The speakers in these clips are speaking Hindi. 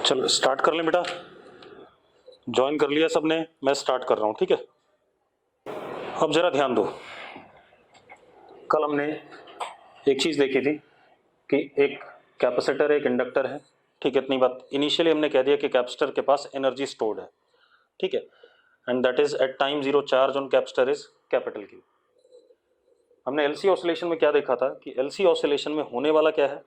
चलो स्टार्ट कर लें बेटा। ज्वाइन कर लिया सबने, मैं स्टार्ट कर रहा हूं, ठीक है। अब जरा ध्यान दो, कल हमने एक चीज देखी थी कि एक कैपेसिटर एक इंडक्टर है, ठीक है। इतनी बात इनिशियली हमने कह दिया कि कैपेसिटर के पास एनर्जी स्टोर्ड है, ठीक है, and that is at time zero charge on capacitor is capital Q. हमने एलसी ऑसिलेशन में क्या देखा था कि एलसी ऑसिलेशन में होने वाला क्या है,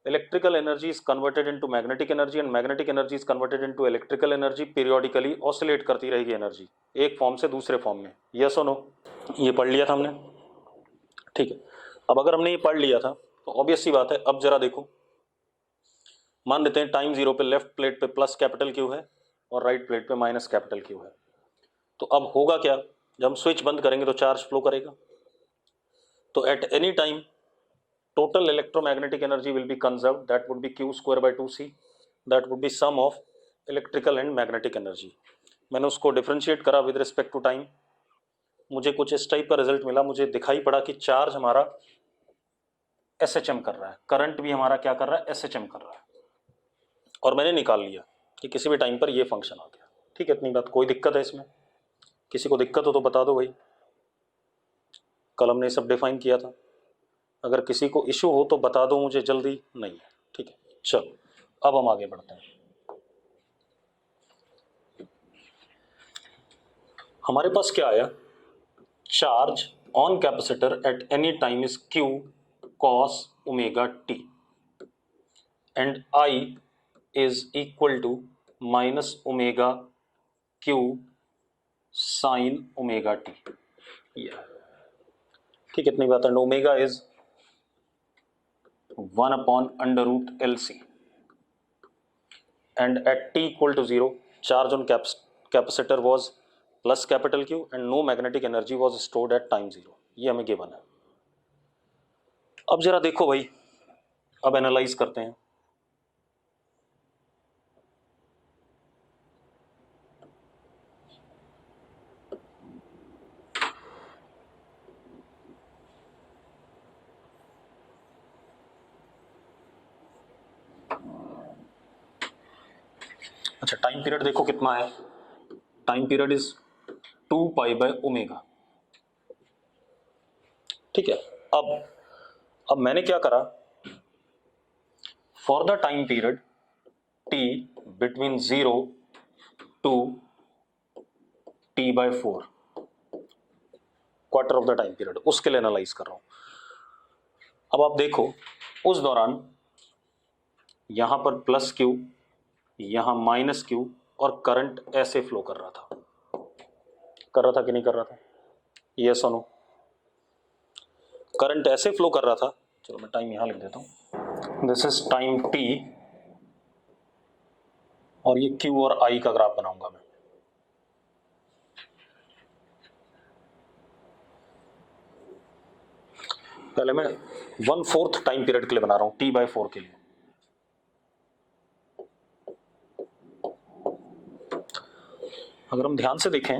electrical energy is converted into magnetic energy and magnetic energy is converted into electrical energy. Periodically oscillate करती रहेगी एनर्जी एक फॉर्म से दूसरे फॉर्म में। यस और नो, ये पढ़ लिया था हमने, ठीक है। अब अगर हमने ये पढ़ लिया था तो ऑब्वियस सी बात है, अब जरा देखो, मान लेते हैं टाइम जीरो पे लेफ्ट प्लेट पे प्लस कैपिटल क्यू है और राइट प्लेट पे माइनस कैपिटल क्यू है। तो अब होगा क्या, जब हम स्विच बंद करेंगे तो चार्ज फ्लो करेगा। तो eight any time total electromagnetic energy will be conserved, that would be q square by 2c, that would be sum of electrical and magnetic energy। मैंने उसको डिफरेंशिएट करा विद रिस्पेक्ट टू टाइम, मुझे कुछ इस टाइप का रिजल्ट मिला। मुझे दिखाई पड़ा कि चार्ज हमारा SHM कर रहा है, करंट भी हमारा क्या कर रहा है, SHM कर रहा है, और मैंने निकाल लिया कि किसी भी टाइम पर ये फंक्शन आ गया, ठीक है। इतनी बात, कोई दिक्कत है इसमें? किसी को दिक्कत हो तो बता दो भाई, कल हमने सब डिफाइन किया था। अगर किसी को इशू हो तो बता दो मुझे, जल्दी नहीं है, ठीक है। चलो अब हम आगे बढ़ते हैं। हमारे पास क्या आया, charge on capacitor at any time is q cos omega t and I is equal to minus omega q sine omega t, ठीक है। इतनी बात है। Omega is 1/√LC and at t equal to 0 charge on capacitor was plus capital Q and no magnetic energy was stored at time 0। ये हमें गिवन है। अब जरा देखो भाई, अब एनालाइज करते हैं। अच्छा, टाइम पीरियड देखो कितना है, time period is 2 pi by omega, ठीक है। अब मैंने क्या करा, for the time period t between 0 to t/4, quarter of the time period, उसके लिए एनालाइज कर रहा हूं। अब आप देखो, उस दौरान यहां पर प्लस क्यू, यहां माइनस क्यू, और करंट ऐसे फ्लो कर रहा था, कि नहीं कर रहा था? यस और नो, करंट ऐसे फ्लो कर रहा था। चलो मैं टाइम यहां लिख देता हूं, दिस इज टाइम t, और ये q और I का ग्राफ बनाऊंगा मैं। पहले मैं 1/4 टाइम पीरियड के लिए बना रहा हूं, t/4 के लिए। अगर हम ध्यान से देखें,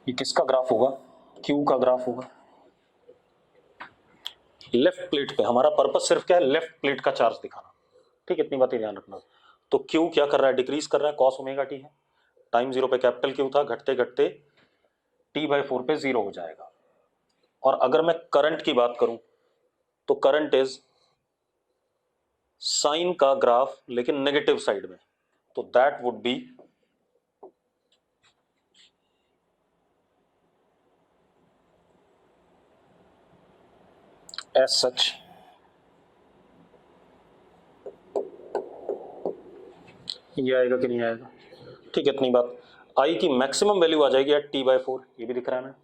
ये किसका ग्राफ होगा, Q का ग्राफ होगा। लेफ्ट प्लेट पे हमारा पर्पस सिर्फ क्या है, लेफ्ट प्लेट का चार्ज दिखाना, ठीक है। इतनी बातें ध्यान रखना। तो Q क्या कर रहा है, डिक्रीज कर रहा है, cos ओमेगा t है। टाइम 0 पे कैपिटल Q था, घटते घटते t/4 पे 0 हो जाएगा। और अगर मैं करंट की बात करूं तो करंट इज साइन का ग्राफ लेकिन नेगेटिव साइड में, तो that would be as such. ये आएगा कि नहीं आएगा, ठीक है। इतनी बात, I की मैक्सिमम वैल्यू आ जाएगी एट t/4, ये भी दिख रहा है ना,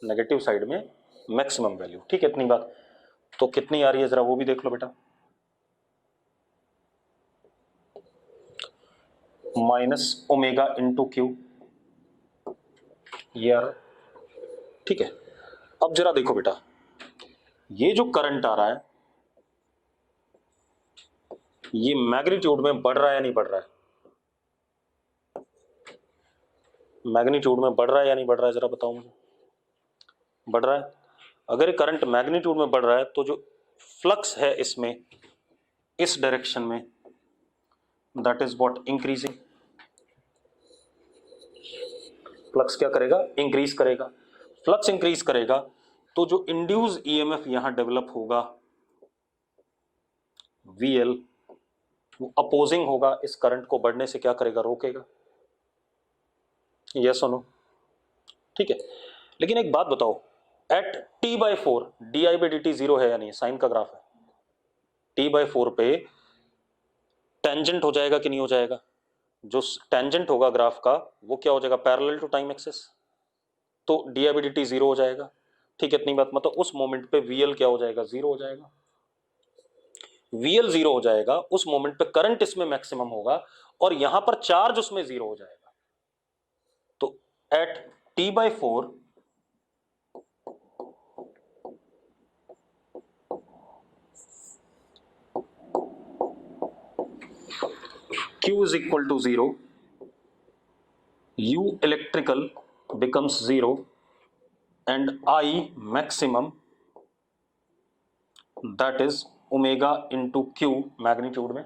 नेगेटिव साइड में मैक्सिमम वैल्यू, ठीक है। इतनी बात, तो कितनी आ रही है जरा वो भी देख लो बेटा, माइनस ओमेगा इंटू क्यू, यार, ठीक है। अब जरा देखो बेटा, ये जो करंट आ रहा है ये मैग्नीट्यूड में बढ़ रहा है या नहीं बढ़ रहा है, मैग्नीट्यूड में बढ़ रहा है या नहीं बढ़ रहा है, जरा बताओ मुझे। बढ़ रहा है। अगर करंट मैग्नीट्यूड में बढ़ रहा है तो जो फ्लक्स है इसमें इस डायरेक्शन में, that is what increasing. Flux क्या करेगा? इंक्रीज करेगा। फ्लक्स इंक्रीज करेगा तो जो इंड्यूस ईएमएफ यहां डेवलप होगा VL, वो अपोजिंग होगा इस करंट को बढ़ने से, क्या करेगा? रोकेगा। यस और नो? ठीक है, लेकिन एक बात बताओ, एट T/4 di/dt जीरो है या नहीं? साइन का ग्राफ है, T/4 पे टेंजेंट हो जाएगा कि नहीं हो जाएगा? जो टेंजेंट होगा ग्राफ का वो क्या हो जाएगा? पैरेलल टू टाइम एक्सिस, तो di/dt जीरो हो जाएगा। ठीक है, इतनी बात। मतलब उस मोमेंट पे VL क्या हो जाएगा? जीरो हो जाएगा। VL जीरो हो जाएगा, उस मोमेंट पे करंट इसमें मैक्सिमम होगा और यहां पर चार्ज उसमें जीरो हो जाएगा। तो eight T/4 Q is equal to 0, U electrical becomes 0 and I maximum, that is omega into Q magnitude में।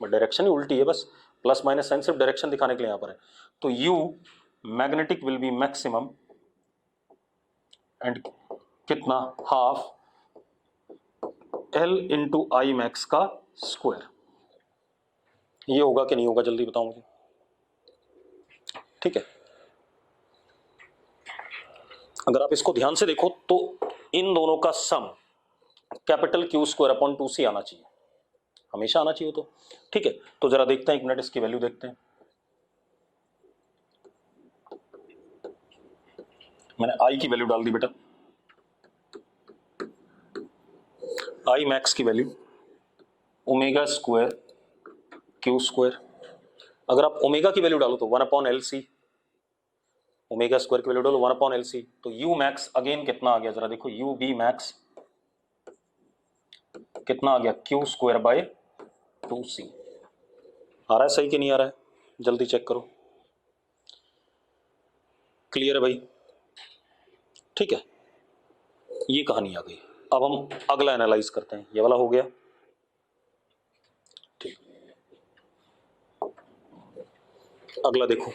डायरेक्शन ही उल्टी है, बस प्लस माइनस साइन सिर्फ डायरेक्शन दिखाने के लिए यहां पर है। तो U magnetic will be maximum and कितना? Half L into I max का स्क्वायर। ये होगा कि नहीं होगा? जल्दी बताओ मुझे। ठीक है, अगर आप इसको ध्यान से देखो तो इन दोनों का sum capital Q square upon 2C आना चाहिए, हमेशा आना चाहिए। तो ठीक है, तो जरा देखते हैं, एक मिनट इसकी वैल्यू देखते हैं। मैंने I की वैल्यू डाल दी बेटा, I मैक्स की value omega square Q square. अगर आप ओमेगा की वैल्यू डालो तो 1/LC, ओमेगा स्क्वायर की वैल्यू डालो 1/LC, तो U मैक्स अगेन कितना आ गया? जरा देखो, UB मैक्स कितना आ गया? Q square by 2C। आ रहा है सही कि नहीं आ रहा है? जल्दी चेक करो। क्लियर है भाई? ठीक है, ये कहानी आ गई। अब हम अगला एनालाइज करते हैं। ये वाला हो गया, ठीक। अगला देखो,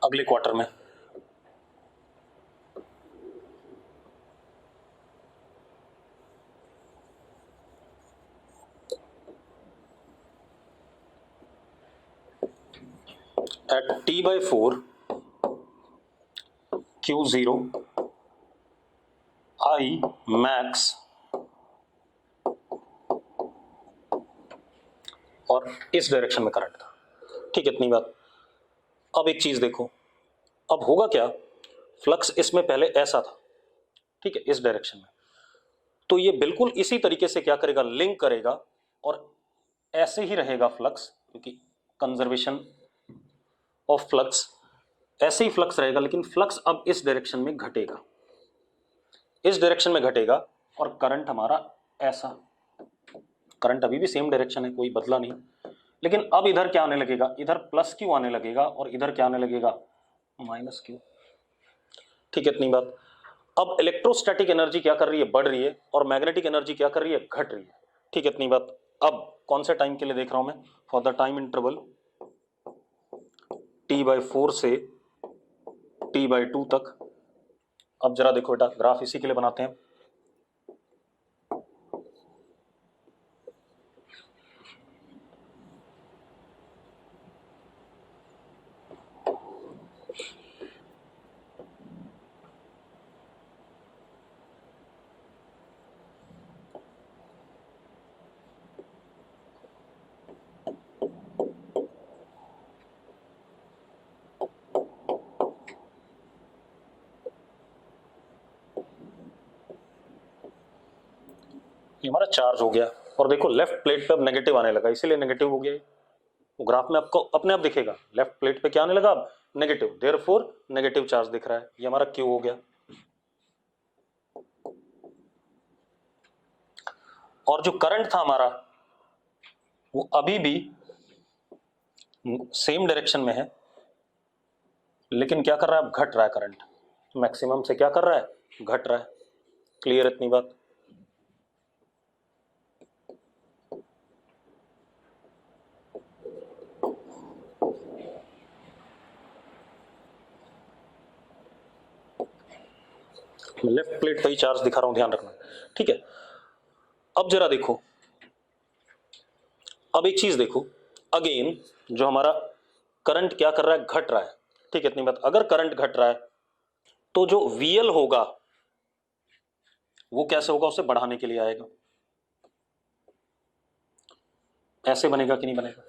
अगले क्वार्टर में eight T/4 Q0 I max और इस डायरेक्शन में करंट था। ठीक है, इतनी बात। अब एक चीज देखो, अब होगा क्या? फ्लक्स इसमें पहले ऐसा था, ठीक है, इस डायरेक्शन में, तो ये बिल्कुल इसी तरीके से क्या करेगा? लिंक करेगा और ऐसे ही रहेगा फ्लक्स, क्योंकि कंजर्वेशन ऑफ फ्लक्स, ऐसे ही फ्लक्स रहेगा। लेकिन फ्लक्स अब इस डायरेक्शन में घटेगा, इस डायरेक्शन में घटेगा, और करंट हमारा ऐसा, करंट अभी भी सेम डायरेक्शन है, कोई बदला नहीं। लेकिन अब इधर क्या आने लगेगा? इधर प्लस क्यू आने लगेगा और इधर क्या आने लगेगा? Minus Q. ठीक है, इतनी बात। अब इलेक्ट्रोस्टैटिक एनर्जी क्या कर रही है? बढ़ रही है, और मैग्नेटिक एनर्जी क्या कर रही है? घट रही है। ठीक है, इतनी बात। अब कौन से टाइम के लिए देख रहा हूं मैं? For the time interval T/4 से T/2 तक। अब जरा देखो बेटा, ग्राफ इसी के लिए बनाते हैं। ये हमारा चार्ज हो गया, और देखो लेफ्ट प्लेट पे अब नेगेटिव आने लगा, इसीलिए नेगेटिव हो गया। वो ग्राफ में आपको अपने आप दिखेगा, लेफ्ट प्लेट पे क्या आने लगा? अब नेगेटिव, देयरफॉर नेगेटिव चार्ज दिख रहा है। ये हमारा क्यू हो गया। और जो करंट था हमारा, वो अभी भी सेम डायरेक्शन में है, लेकिन क्या कर रहा है, अब घट रहा है करंट, मैक्सिमम से क्या कर रहा है, घट रहा है। क्लियर इतनी बात? लेफ्ट प्लेट पे ही चार्ज दिखा रहा हूं, ध्यान रखना, ठीक है। अब जरा देखो, अब एक चीज देखो, अगेन जो हमारा करंट क्या कर रहा है, घट रहा है, ठीक है। इतनी बात, अगर करंट घट रहा है तो जो VL होगा वो कैसे होगा, उसे बढ़ाने के लिए आएगा, ऐसे बनेगा कि नहीं बनेगा।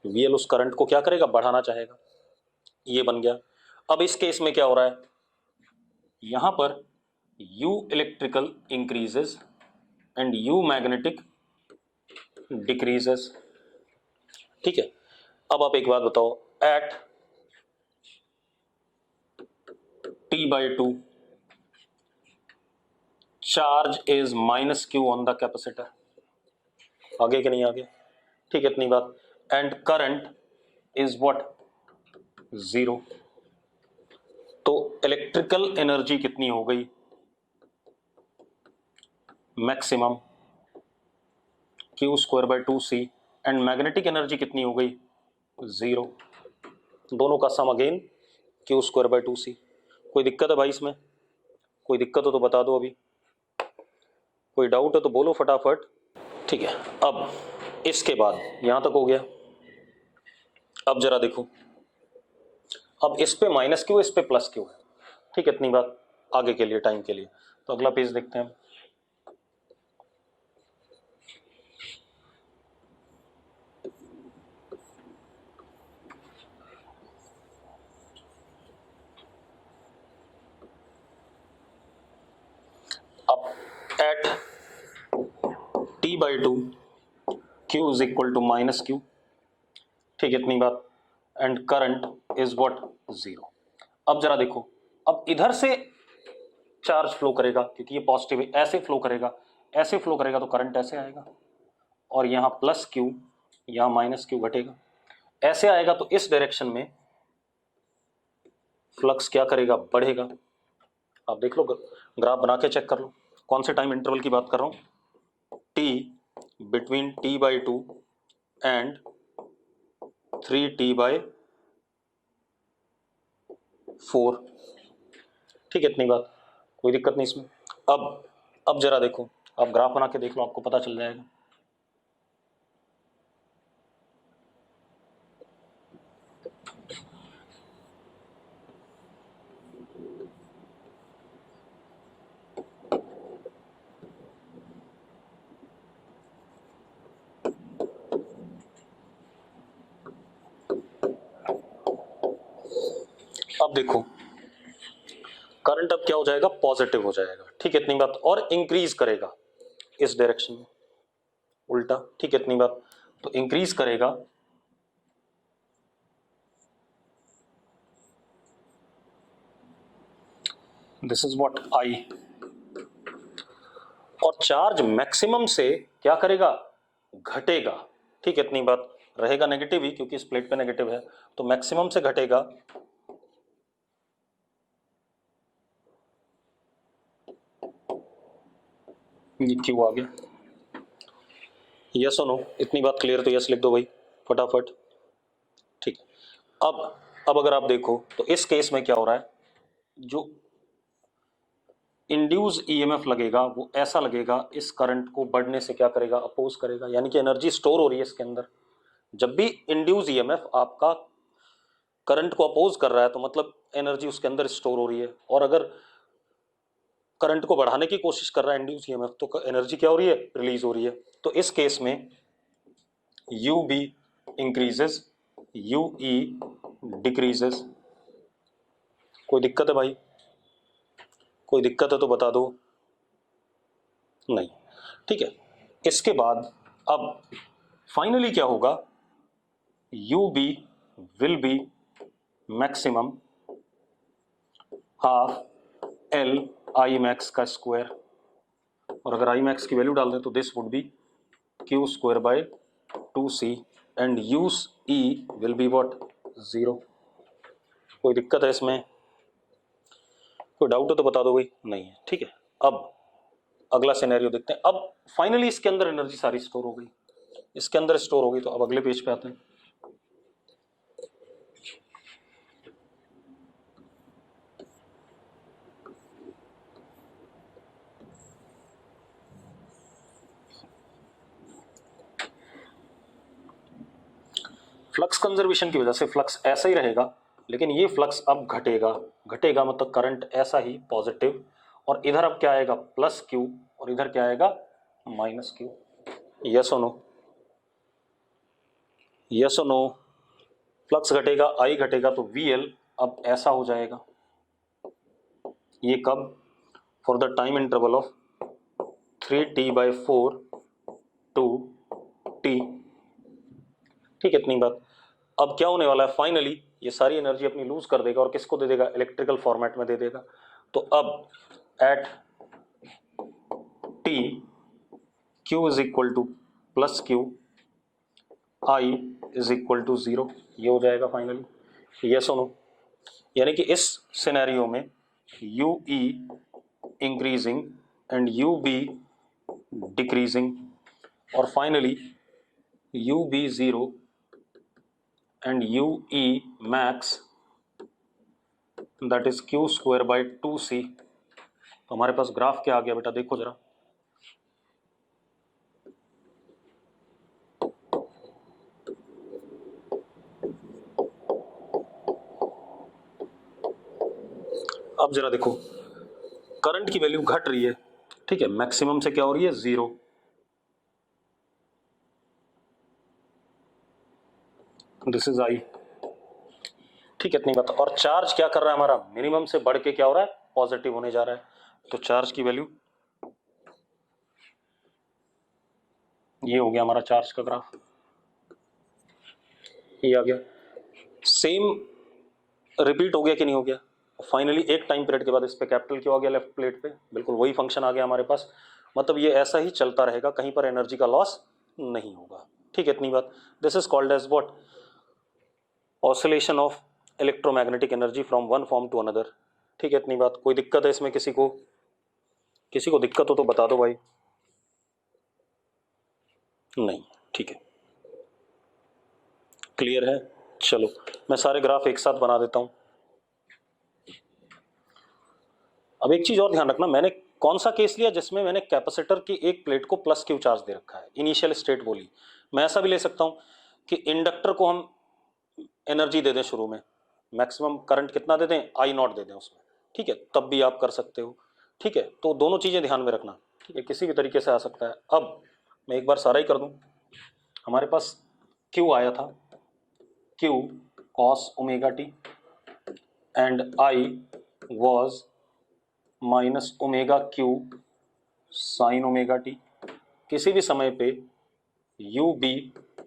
VL उस करंट को क्या करेगा, बढ़ाना चाहेगा, ये बन गया। अब इस केस में क्या हो रहा है, यहां पर U electrical increases and U magnetic decreases, ठीक है। अब आप एक बात बताओ, at T/2 charge is -Q on the capacitor, आगे कि नहीं आगे, ठीक है। इतनी बात, एंड करंट इज व्हाट, 0। तो इलेक्ट्रिकल एनर्जी कितनी हो गई, maximum Q²/2C, and magnetic energy कितनी हो गई, 0। दोनों का सम अगेन Q²/2C। कोई दिक्कत है भाई इसमें, कोई दिक्कत हो तो बता दो, अभी कोई डाउट है तो बोलो फटाफट, ठीक है। अब इसके बाद यहां तक हो गया। अब जरा देखो, अब इस पे -Q, इस पे +Q है, ठीक है। इतनी बात, आगे के लिए, टाइम के लिए। तो अगला पेज देखते हैं। अब at T/2 Q is equal to -Q, ठीक है। इतनी बात, एंड करंट इज व्हाट, 0। अब जरा देखो, अब इधर से चार्ज फ्लो करेगा क्योंकि ये पॉजिटिव है, ऐसे फ्लो करेगा, ऐसे फ्लो करेगा तो करंट ऐसे आएगा, और यहाँ +Q, यहाँ -Q घटेगा, ऐसे आएगा तो इस डायरेक्शन में फ्लक्स क्या करेगा, बढ़ेगा। आप देख लो, ग्राफ बना के चेक कर लो, कौन से टाइम इंटरवल की बात कर रहा हूँ, T between T/2 and 3T/4, ठीक है। इतनी बात, कोई दिक्कत नहीं इसमें। अब जरा देखो, आप ग्राफ बना के देख लो, आपको पता चल जाएगा। अब देखो, करंट अब क्या हो जाएगा, पॉजिटिव हो जाएगा, ठीक है। इतनी बात, और इंक्रीज करेगा इस डायरेक्शन में, उल्टा, ठीक है। इतनी बात, तो इंक्रीज करेगा, दिस इज व्हाट I, और चार्ज मैक्सिमम से क्या करेगा, घटेगा, ठीक है। इतनी बात, रहेगा नेगेटिव ही क्योंकि इस प्लेट पे नेगेटिव है, तो मैक्सिमम से घटेगा, ये क्यों आ गया, यस और नो, इतनी बात क्लियर, तो यस लिख दो भाई फटाफट, ठीक है। अब अगर आप देखो तो इस केस में क्या हो रहा है, जो इंड्यूस ईएमएफ लगेगा वो ऐसा लगेगा, इस करंट को बढ़ने से क्या करेगा, अपोज करेगा, यानी कि एनर्जी स्टोर हो रही है इसके अंदर। जब भी इंड्यूस ईएमएफ आपका करंट को अपोज कर रहा है तो मतलब एनर्जी उसके अंदर स्टोर हो रही है, और अगर करंट को बढ़ाने की कोशिश कर रहा है इंड्यूस ईएमएफ तो एनर्जी क्या हो रही है, रिलीज हो रही है। तो इस केस में U B increases, U E decreases. कोई दिक्कत है भाई, कोई दिक्कत है तो बता दो, नहीं, ठीक है। इसके बाद अब फाइनली क्या होगा, U B will be maximum half L I max का स्क्वायर, और अगर आई मैक्स की वैल्यू डाल दें तो this would be Q²/2C, and U E will be what, 0। कोई दिक्कत है इसमें? कोई डाउट हो तो बता दो भाई। नहीं है, ठीक है। अब अगला सिनेरियो देखते हैं। अब फाइनली इसके अंदर एनर्जी सारी स्टोर हो गई, इसके अंदर स्टोर हो गई। तो अब अगले पेज पे आते हैं। फ्लक्स कंजर्वेशन की वजह से फ्लक्स ऐसा ही रहेगा, लेकिन ये फ्लक्स अब घटेगा। घटेगा मतलब करंट ऐसा ही पॉजिटिव, और इधर अब क्या आएगा? प्लस क्यू, और इधर क्या आएगा? Minus Q. यस और नो? यस और नो? फ्लक्स घटेगा, आई घटेगा, तो वी एल अब ऐसा हो जाएगा। ये कब? For the time interval of 3t/4 to t। ठीक है, इतनी बात। अब क्या होने वाला है? फाइनली ये सारी एनर्जी अपनी लूज कर देगा, और किसको दे देगा? इलेक्ट्रिकल फॉर्मेट में दे देगा। तो अब at t q is equal to plus Q, I is equal to 0। ये हो जाएगा फाइनली। यस और नो? यानी कि इस सिनेरियो में U E increasing and U B decreasing, और finally U B 0 and U E max, that is Q square by 2c। तो हमारे पास ग्राफ क्या आ गया बेटा? देखो जरा। अब जरा देखो, करंट की वैल्यू घट रही है, ठीक है, मैक्सिमम से क्या हो रही है? 0। दिस इज आई, ठीक है, इतनी बात। और चार्ज क्या कर रहा है हमारा? मिनिमम से बढ़ के क्या हो रहा है? पॉजिटिव होने जा रहा है। तो चार्ज की वैल्यू, ये हो गया हमारा चार्ज का ग्राफ, ये आ गया। सेम रिपीट हो गया कि नहीं हो गया? फाइनली एक टाइम पीरियड के बाद इस पे कैपिटल क्यों आ गया? लेफ्ट प्लेट पे बिल्कुल वही फंक्शन आ गया हमारे पास। मतलब ये ऐसा ही चलता रहेगा, कहीं पर एनर्जी का लॉस नहीं होगा। ठीक है, इतनी बात। This is called as what? Oscillation of electromagnetic energy from one form to another. ठीक है, इतनी बात। कोई दिक्कत है इसमें? किसी को दिक्कत हो तो बता दो भाई। नहीं, ठीक है, क्लियर है। चलो मैं सारे ग्राफ एक साथ बना देता हूं। अब एक चीज और ध्यान रखना, मैंने कौन सा केस लिया? जिसमें मैंने कैपेसिटर की एक प्लेट को प्लस क्यू चार्ज दे रखा है, इनिशियल स्टेट बोली। मैं ऐसा भी ले सकता हूं कि इंडक्टर को हम एनर्जी दे दें शुरू में, मैक्सिमम करंट कितना दे दें? आई नॉट दे दें उसमें, ठीक है, तब भी आप कर सकते हो। ठीक है, तो दोनों चीजें ध्यान में रखना, ठीक है, किसी भी तरीके से आ सकता है। अब मैं एक बार सारा ही कर दूं। हमारे पास क्यू आया था, Q cos omega T, and I was minus omega Q sine omega T. किसी भी समय पे U B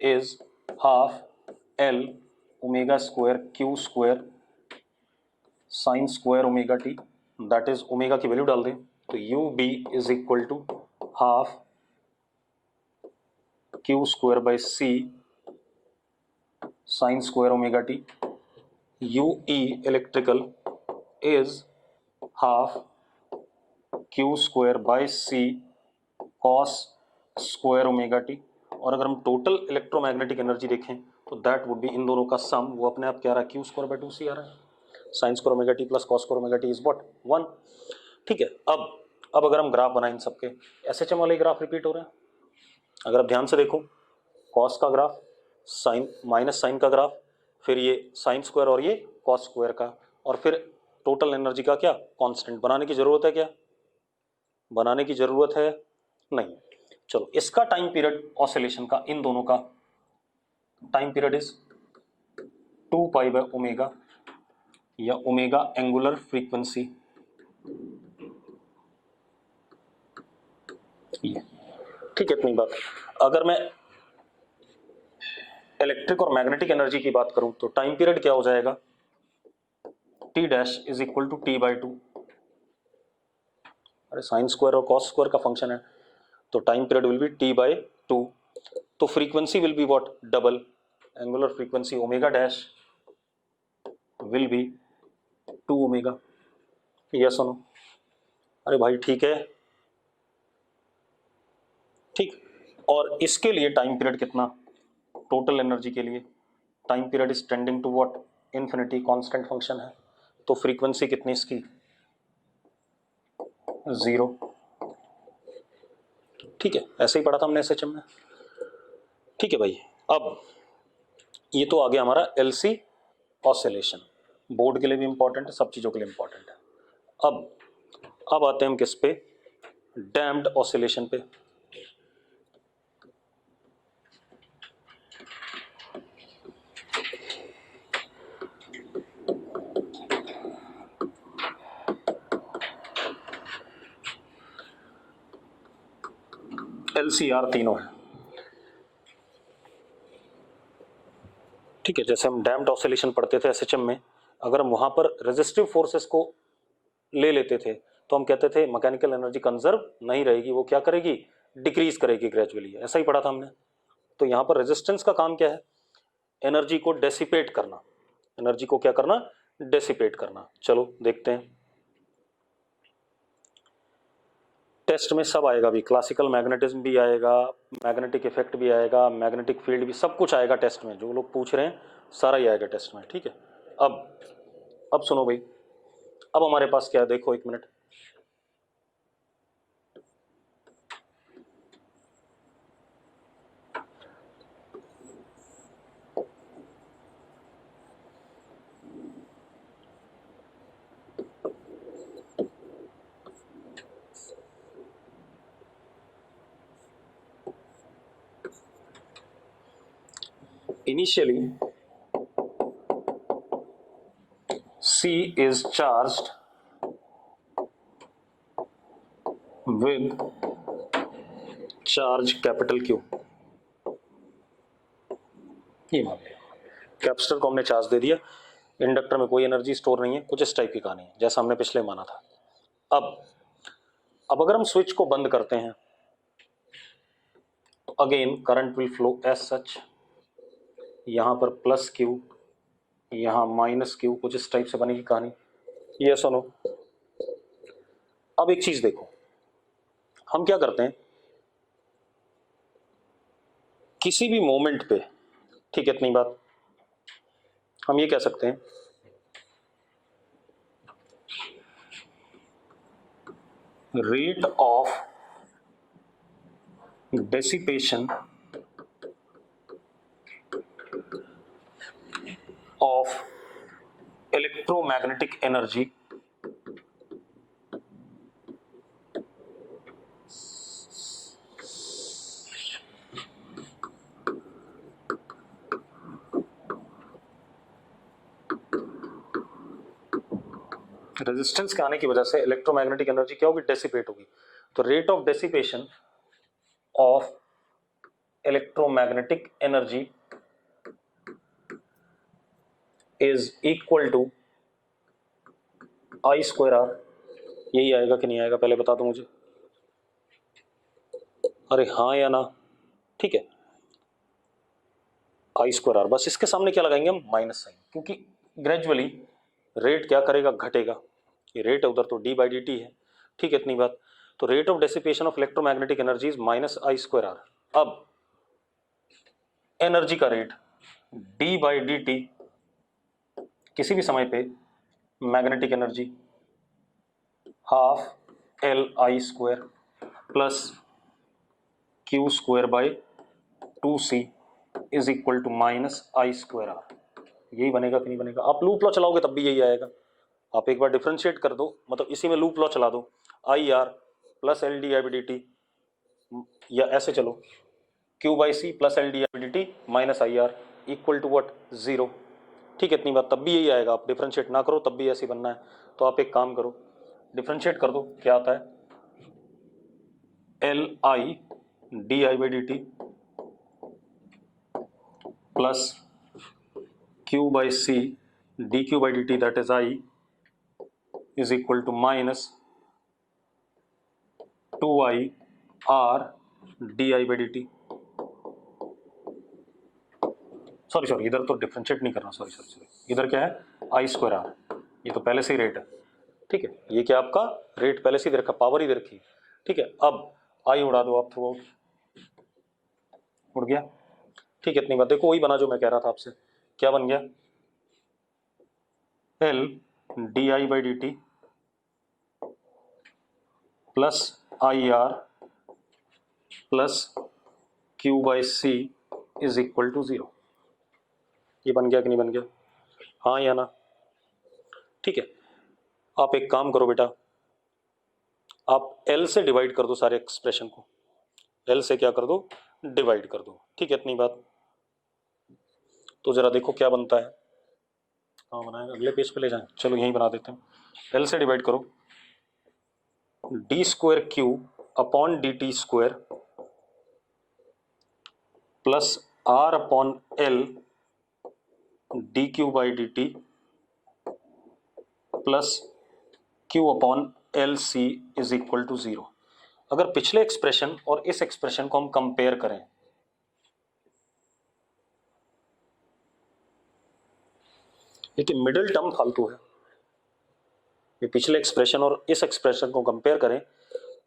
is half L omega square Q square sine square omega T, that is omega की वैल्यू डाल दें तो U B is equal to half Q square by C sine square omega T. U E electrical is half Q square by C cos square omega T. और अगर हम टोटल इलेक्ट्रोमैग्नेटिक एनर्जी देखें तो दैट वुड बी इन दोनों का सम, वो अपने आप क्या आ रहा है? क्यू स्क्वायर बाई 2c आ रहा है। Sign square omega T plus cos square omega T is what? 1। ठीक है, अब अगर हम ग्राफ बनाएं सबके, एसएचएम वाले ग्राफ रिपीट हो रहे हैं। अगर आप ध्यान से देखो, कॉस का ग्राफ, साइन माइनस साइन का ग्राफ, फिर ये साइन स्क्वायर और ये कॉस स्क्वायर का, और फिर टोटल एनर्जी का क्या? कांस्टेंट। बनाने की जरूरत है क्या? बनाने की जरूरत है नहीं। चलो, इसका टाइम पीरियड ऑसिलेशन का, इन दोनों का टाइम पीरियड इज 2π/ओमेगा, या ओमेगा एंगुलर फ्रीक्वेंसी। ठीक है, इतनी बात। अगर मैं इलेक्ट्रिक और मैग्नेटिक एनर्जी की बात करूं तो टाइम पीरियड क्या हो जाएगा? T dash is equal to t/2। अरे साइन स्क्वायर और कॉस स्क्वायर का फंक्शन है, तो time period will be t/2। तो frequency will be what? Double. Angular frequency omega dash will be 2 omega, yes और नो? अरे भाई ठीक है, ठीक। और इसके लिए टाइम पीरियड कितना, टोटल एनर्जी के लिए time period is tending to what, infinity, constant function है, तो फ्रीक्वेंसी कितनी इसकी, 0। ठीक है, ऐसे ही पढ़ा था हमने एसएचएम में। ठीक है भाई, अब ये तो आ गया हमारा एलसी ऑसिलेशन, बोर्ड के लिए भी इंपॉर्टेंट है, सब चीजों के लिए इंपॉर्टेंट है। अब आते हैं हम किस पे, डैम्प्ड ऑसिलेशन पे। एलसीआर तीनों है, ठीक है। जैसे हम डैम्प्ड ऑसिलेशन पढ़ते थे एसएचएम में, अगर हम वहां पर रेजिस्टिव फोर्सेस को ले लेते थे तो हम कहते थे मैकेनिकल एनर्जी कंजर्व नहीं रहेगी, वो क्या करेगी, डिक्रीज करेगी ग्रेजुअली, ऐसा ही पढ़ा था हमने। तो यहां पर रेजिस्टेंस का काम क्या है, एनर्जी को डेसिपेट करना, एनर्जी को क्या करना, डेसिपेट करना। चलो देखते हैं, टेस्ट में सब आएगा भी, क्लासिकल मैग्नेटिज्म भी आएगा, मैग्नेटिक इफेक्ट भी आएगा, मैग्नेटिक फील्ड भी, सब कुछ आएगा टेस्ट में, जो लोग पूछ रहे हैं सारा ही आएगा टेस्ट में, ठीक है। अब सुनो भाई, अब हमारे पास क्या है, देखो एक minute, initially C is charged with charge capital Q, ये मान लिया, कैपेसिटर को हमने चार्ज दे दिया, इंडक्टर में कोई एनर्जी स्टोर नहीं है, कुछ इस टाइप की कहानी है जैसा हमने पिछले माना था। अब अगर हम स्विच को बंद करते हैं तो again current will flow as such, यहां पर प्लस क्यू, यहां माइनस क्यू, कुछ इस टाइप से बनेगी कहानी, ये सुनो। अब एक चीज देखो, हम क्या करते हैं, किसी भी मोमेंट पे, ठीक है, इतनी बात हम ये कह सकते हैं, rate of dissipation of electromagnetic energy resistance के आने की वजह से इलेक्ट्रोमैग्नेटिक एनर्जी क्या होगी, डेसिपेट होगी। तो rate of dissipation of electromagnetic energy is equal to I square R, यही आएगा कि नहीं आएगा, पहले बता दो मुझे, अरे हाँ या ना, ठीक है, आई स्क्वायर आर, बस इसके सामने क्या लगाएंगे हम, माइनस साइन, क्योंकि ग्रेजुअली रेट क्या करेगा, घटेगा, ये रेट है उधर तो डी बाई डी टी है, ठीक है, इतनी बात। तो rate of dissipation of electromagnetic energy is minus I square R. अब एनर्जी का rate D by D T, किसी भी समय पे magnetic energy half L I square plus Q square by 2c is equal to minus I square R, यही बनेगा कि नहीं बनेगा। आप लूप लॉ चलाओगे तब भी यही आएगा, आप एक बार डिफ्रेंशिएट कर दो, मतलब इसी में लूप लॉ चला दो, I R plus L D I D T, या ऐसे चलो, Q by C plus L D I D T minus I R equal to what, 0, ठीक है, इतनी बात, तब भी यही आएगा, आप डिफ्रेंशिएट ना करो तब भी ऐसे बनना है। तो आप एक काम करो, डिफ्रेंशिएट कर दो, क्या आता है, L I D I by D T plus Q by C D Q by D T that is I is equal to minus 2i R D I by D T, sorry इधर तो डिफ्रेंशिएट नहीं करना, सॉरी इधर क्या है, आई स्क्वायर आर, ये तो पहले से ही रेट है, ठीक है, ये क्या आपका रेट पहले से ही दे रखा, पावर ही दे रखी, ठीक है। अब आई उड़ा दो आप, थ्रू आउट उड़ गया, ठीक है। इतनी बात, देखो वही बना जो मैं कह रहा था आपसे, क्या बन गया, L D I by D T plus I R plus Q by C is equal to 0। ये बन गया कि नहीं बन गया, हाँ या ना, ठीक है। आप एक काम करो बेटा, आप एल से डिवाइड कर दो सारे एक्सप्रेशन को, एल से क्या कर दो, डिवाइड कर दो, ठीक है। इतनी बात, तो जरा देखो क्या बनता है, हाँ बनाएगा, अगले पेज पे ले जाएं, चलो यहीं बना देते हैं। एल से डिवाइड करो, D square Q upon D T square plus R upon L D Q by D T plus Q upon L C is equal to 0। अगर पिछले एक्सप्रेशन और इस एक्सप्रेशन को हम कंपेयर करें, लेकिन मिडिल टर्म फालतू है, ये पिछले एक्सप्रेशन और इस एक्सप्रेशन को कंपेयर करें,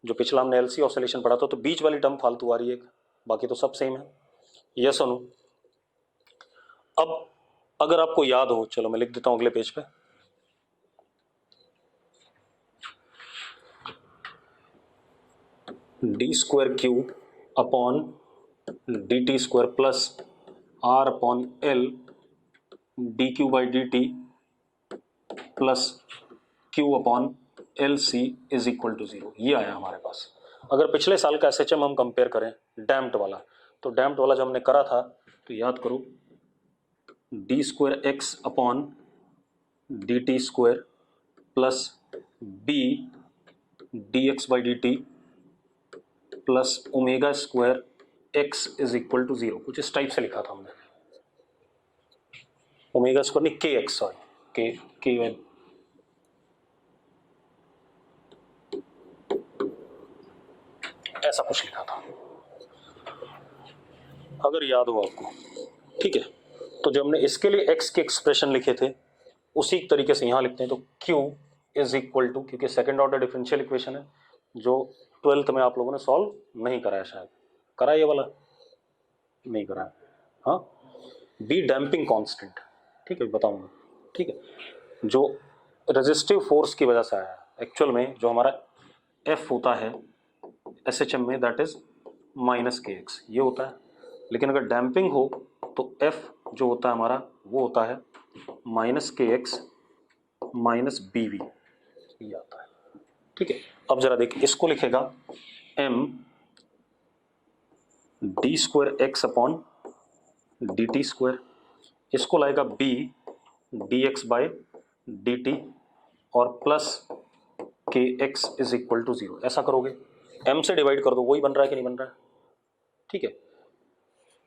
जो पिछला हमने एलसी ऑसिलेशन पढ़ा था, तो बीच वाली टर्म फालतू आ रही है, बाकी तो सब सेम है, यस और नो। अब अगर आपको याद हो, चलो मैं लिख देता हूं अगले पेज पे, D square Q upon D T square plus R upon L D Q by D T plus Q upon L C is equal to 0, ये आया हमारे पास। अगर पिछले साल का एसएचएम हम कंपेयर करें डैम्प्ड वाला, तो डैम्प्ड वाला जो हमने करा था, तो याद करो, D square X upon D T square plus B D X by D T plus omega square X is equal to 0, कुछ इस टाइप से लिखा था हमने, ओमेगा स्क्वायर नहीं, के एक्स, सॉरी, के के ऐसा कुछ लिखा था, अगर याद हो आपको, ठीक है। तो जो हमने इसके लिए x के एक्सप्रेशन लिखे थे, उसी तरीके से यहां लिखते हैं, तो q इज इक्वल टू, क्योंकि सेकंड ऑर्डर डिफरेंशियल इक्वेशन है, जो 12th में आप लोगों ने सॉल्व नहीं कराया, शायद करा ये वाला, नहीं कराया, हाँ, बी डैम्पिंग कांस्टेंट, ठीक है, बताऊंगा, ठीक है, जो रेजिस्टिव फोर्स की वजह से आया है, एक्चुअल में जो हमारा F होता है SHM में, दैट इज माइनस के एक्स, ये होता है, लेकिन अगर डैम्पिंग हो तो F जो होता है हमारा, वो होता है माइनस के एक्स माइनस बी वी, ये आता है, ठीक है। अब जरा देख, इसको लिखेगा m D square X upon D T square, इसको लाएगा b D X by D T और प्लस के एक्स इज इक्वल टू 0, ऐसा करोगे, m से डिवाइड कर दो, वही बन रहा है कि नहीं बन रहा है, ठीक है।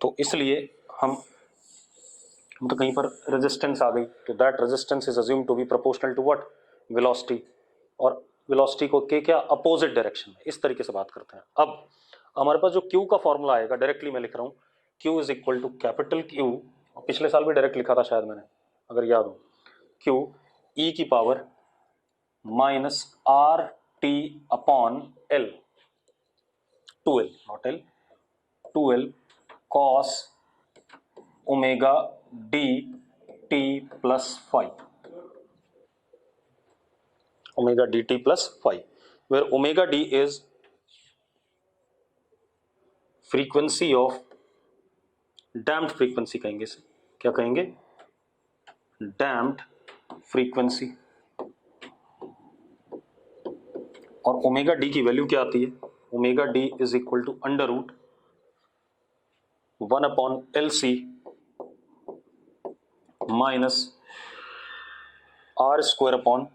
तो इसलिए हम तो कहीं पर रेजिस्टेंस आ गई, तो that resistance is assume to be proportional to what, velocity, और वेलोसिटी को के क्या, अपोजिट डायरेक्शन में, इस तरीके से बात करते हैं। अब हमारे पास जो Q का फॉर्मूला आएगा, डायरेक्टली मैं लिख रहा हूँ, Q is equal to capital Q, पिछले साल भी डायरेक्ट लिखा था शायद मैंने, अगर याद हो, Q e की power minus R T upon L, 2l not L, 2l cos omega D T plus 5, omega D T plus 5, where omega D is frequency of, damped frequency कहेंगे इसे, क्या कहेंगे, डैम्प्ड फ्रीक्वेंसी, और ओमेगा डी की वैल्यू क्या आती है, omega D is equal to under root 1 upon L C minus R square upon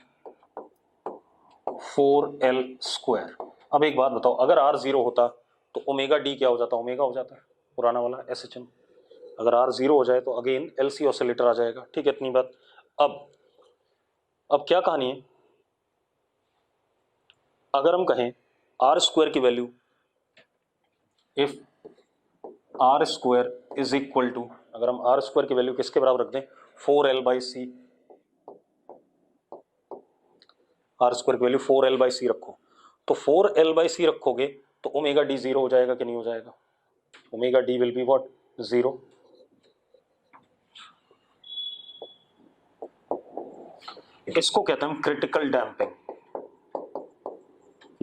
4l square. अब एक बात बताओ, अगर r 0 होता तो ओमेगा डी क्या हो जाता, ओमेगा हो जाता, पुराना वाला SHM, अगर r 0 हो जाए तो अगेन LC ऑसिलेटर आ जाएगा, ठीक है, इतनी बात। अब क्या कहानी है, अगर हम कहें r स्क्वायर की value, if r square is equal to, अगर हम r स्क्वायर की वैल्यू किसके बराबर रख दें, 4l by C, R square की वैल्यू 4L/c रखो, तो 4L/c रखोगे तो ओमेगा डी 0 हो जाएगा कि नहीं हो जाएगा? Omega D will be what? 0। इसको कहते हैं क्रिटिकल डैम्पिंग।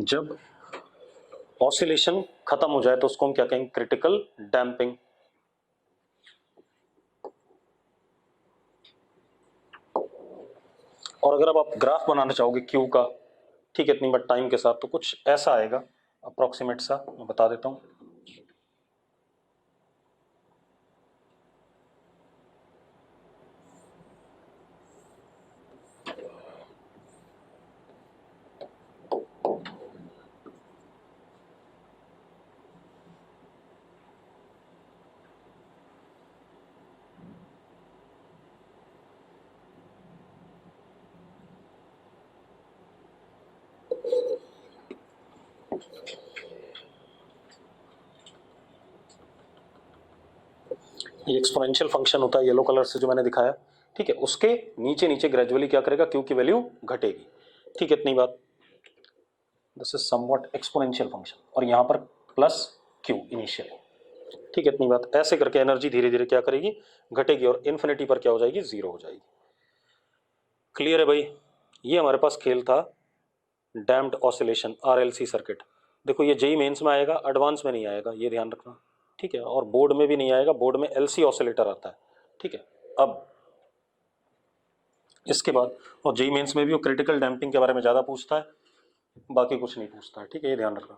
जब ऑसिलेशन खत्म हो जाए तो उसको हम क्या कहेंगे? Critical damping. और अगर अब आप ग्राफ बनाना चाहोगे क्यू का, ठीक है, इतनी बार टाइम के साथ, तो कुछ ऐसा आएगा अप्रोक्सीमेट सा, मैं बता देता हूं। ये एक्सपोनेंशियल फंक्शन होता है येलो कलर से जो मैंने दिखाया, ठीक है, उसके नीचे नीचे ग्रेजुअली क्या करेगा? क्यू की वैल्यू घटेगी, ठीक है, इतनी बात। This is somewhat exponential function, और यहां पर प्लस क्यू इनिशियली, ठीक है, इतनी बात। ऐसे करके एनर्जी धीरे धीरे क्या करेगी? घटेगी, और इन्फिनिटी पर क्या हो जाएगी? 0 हो जाएगी। क्लियर है भाई? ये हमारे पास खेल था डैम्प्ड ऑसिलेशन RLC सर्किट। देखो ये जेई मेंस में आएगा, एडवांस में नहीं आएगा, ये ध्यान रखना, ठीक है, और बोर्ड में भी नहीं आएगा, बोर्ड में LC ऑसिलेटर आता है, ठीक है। अब इसके बाद, और जेई मेंस में भी वो क्रिटिकल डैम्पिंग के बारे में ज़्यादा पूछता है, बाकी कुछ नहीं पूछता है, ठीक है, ये ध्यान रखना।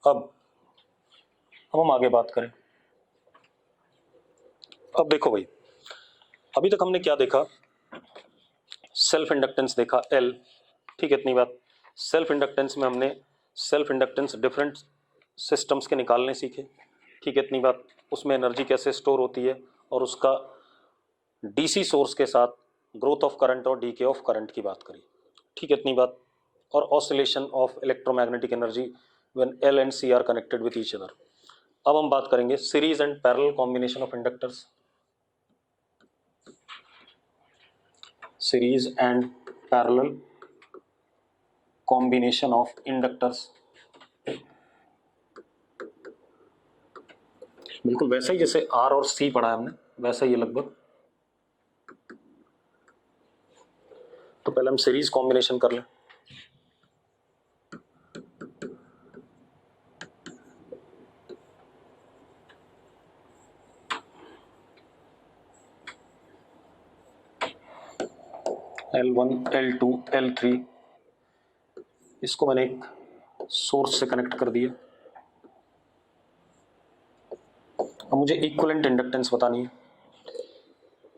अब हम आगे बात करें। अब देखो भाई, अभी तक हमने क्या देखा? सेल्फ इंडक्टेंस देखा L, ठीक है, इतनी बात। सेल्फ इंडक्टेंस में हमने सेल्फ इंडक्टेंस डिफरेंट सिस्टम्स के निकालने सीखे, ठीक है, इतनी बात। उसमें एनर्जी कैसे स्टोर होती है, और उसका DC सोर्स के साथ ग्रोथ ऑफ करंट और डीके ऑफ करंट की बात करी, ठीक है, इतनी बात। और oscillation of electromagnetic energy when L and C are connected with each other. अब हम बात करेंगे series and parallel combination of inductors. Series and parallel combination of inductors. बिल्कुल वैसा ही जैसे R और C पढ़ा है हमने, वैसा ही लगभग। तो पहले हम सीरीज कॉम्बिनेशन कर लें। L1 L2 L3, इसको मैंने एक सोर्स से कनेक्ट कर दिया। अब मुझे इक्विवेलेंट इंडक्टेंस बतानी है।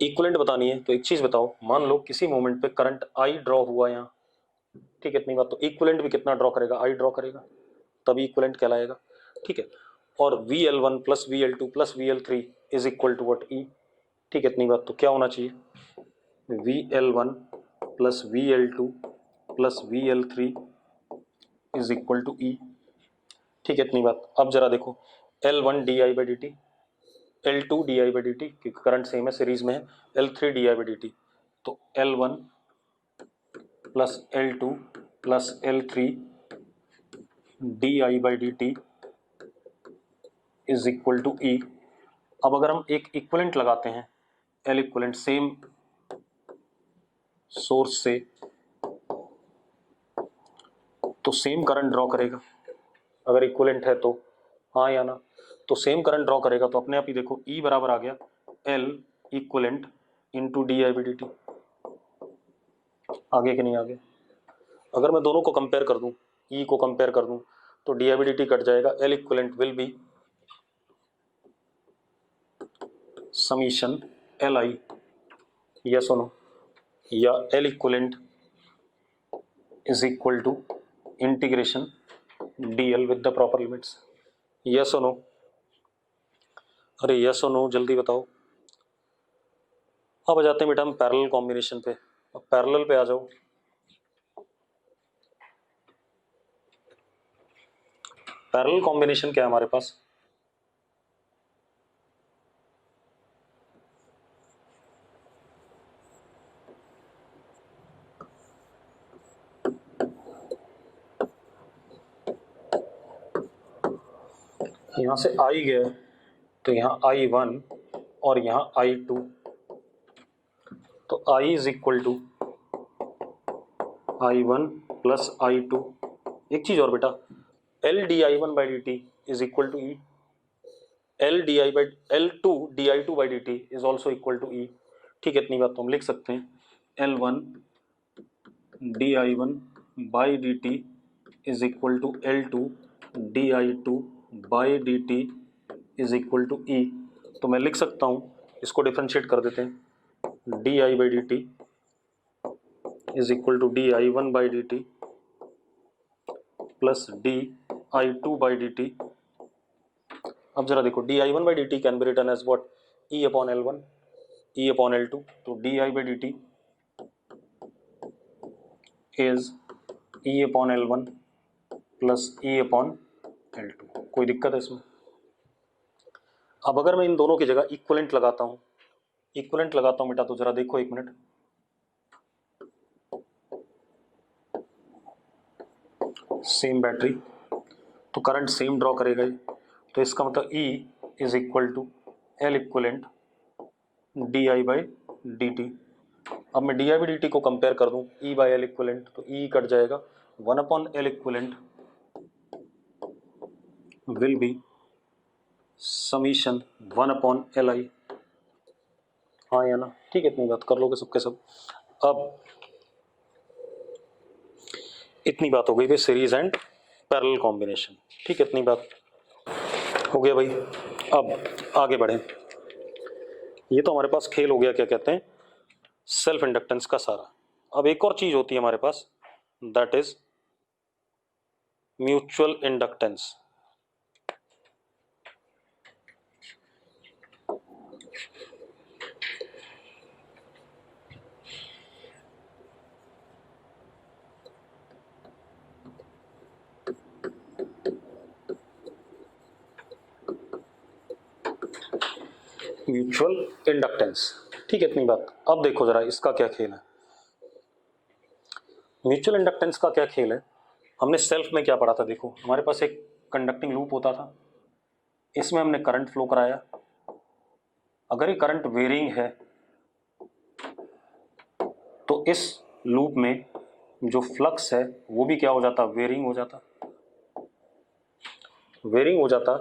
इक्विवेलेंट बतानी है तो एक चीज बताओ, मान लो किसी मोमेंट पे करंट I ड्रॉ हुआ यहाँ, ठीक है, इतनी बात। तो इक्विवेलेंट भी कितना ड्रॉ करेगा? I ड्रॉ करेगा, तभी इक्विवेलेंट कहलाएगा, ठीक है। और VL1 plus VL2 plus VL3 is equal to what? E, ठीक है, इतनी बात। तो क्या होना चाहिए? VL1 plus VL2 plus VL3 is equal to E, ठीक है, इतनी बात। अब जरा देखो, L1 di/dt, L2 di/dt, क्योंकि करंट सेम है, सीरीज में है, L3 di/dt। तो L1 plus L2 plus L3 di/dt is equal to E। अब अगर हम एक इक्विवेलेंट लगाते हैं, L इक्विवेलेंट, सेम सोर्स से, तो सेम करंट ड्रॉ करेगा। अगर इक्विवेलेंट है तो, हाँ या ना? तो सेम करंट ड्रॉ करेगा, तो अपने आप ही देखो E बराबर आ गया L इक्विवेलेंट इंटू di/dt। आगे कि नहीं आगे? अगर मैं दोनों को कंपेयर कर दूं, E को कंपेयर कर दूं, तो di/dt कट जाएगा। L equivalent will be summation Li, yes और नो? या L equivalent is equal to integration dl with the proper limits, yes और नो? अरे यस और नो जल्दी बताओ। अब आ जाते हैं बेटा हम पैरेलल कॉम्बिनेशन पे। अब पैरेलल पे आ जाओ। पैरेलल कॉम्बिनेशन क्या है हमारे पास? यहाँ से I गया तो यहाँ I1 और यहाँ I2, तो I is equal to I1 plus I2। एक चीज और बेटा, L di1 by D T is equal to E, L2 di2 by D T is also equal to E. ठीक है, इतनी बात तो हम लिख सकते हैं, L1 di1 by D T is equal to L2 di2 by D T is equal to E. तो मैं लिख सकता हूँ, इसको डिफरेंशिएट कर देते हैं, D I by D T is equal to di1 by D T plus di2 by D T. अब जरा देखो, di1 by D T can be written as what, E upon L1 E upon L2, तो di by D T is E upon L1 plus E upon L2। कोई दिक्कत है इसमें? अब अगर मैं इन दोनों की जगह इक्विवेलेंट लगाता हूँ, बेटा, तो जरा देखो एक मिनट, सेम बैटरी तो करंट सेम ड्रॉ करेगा ही, तो इसका मतलब E is equal to L equivalent D I by D T. अब मैं D I by D T को कंपेयर कर दूं E बाई एल इक्विवेलेंट, तो E कट जाएगा, 1 upon L equivalent will be summation 1 upon L I. हाँ या ना? ठीक है, इतनी बात कर लोगे सबके सब। अब इतनी बात हो गई भाई सीरीज एंड पैरेलल कॉम्बिनेशन। ठीक है, इतनी बात हो गया भाई। अब आगे बढ़ें, ये तो हमारे पास खेल हो गया, क्या कहते हैं, सेल्फ इंडक्टेंस का सारा। अब एक और चीज होती है हमारे पास, that is mutual inductance. Mutual inductance, ठीक है, इतनी बात। अब देखो जरा इसका क्या खेल है, म्यूचुअल इंडक्टेंस का क्या खेल है। हमने सेल्फ में क्या पढ़ा था, देखो हमारे पास एक कंडक्टिंग लूप होता था, इसमें हमने करंट फ्लो कराया। अगर ये करंट वेरिंग है तो इस लूप में जो फ्लक्स है वो भी क्या हो जाता, वेरिंग हो जाता। वेरिंग हो जाता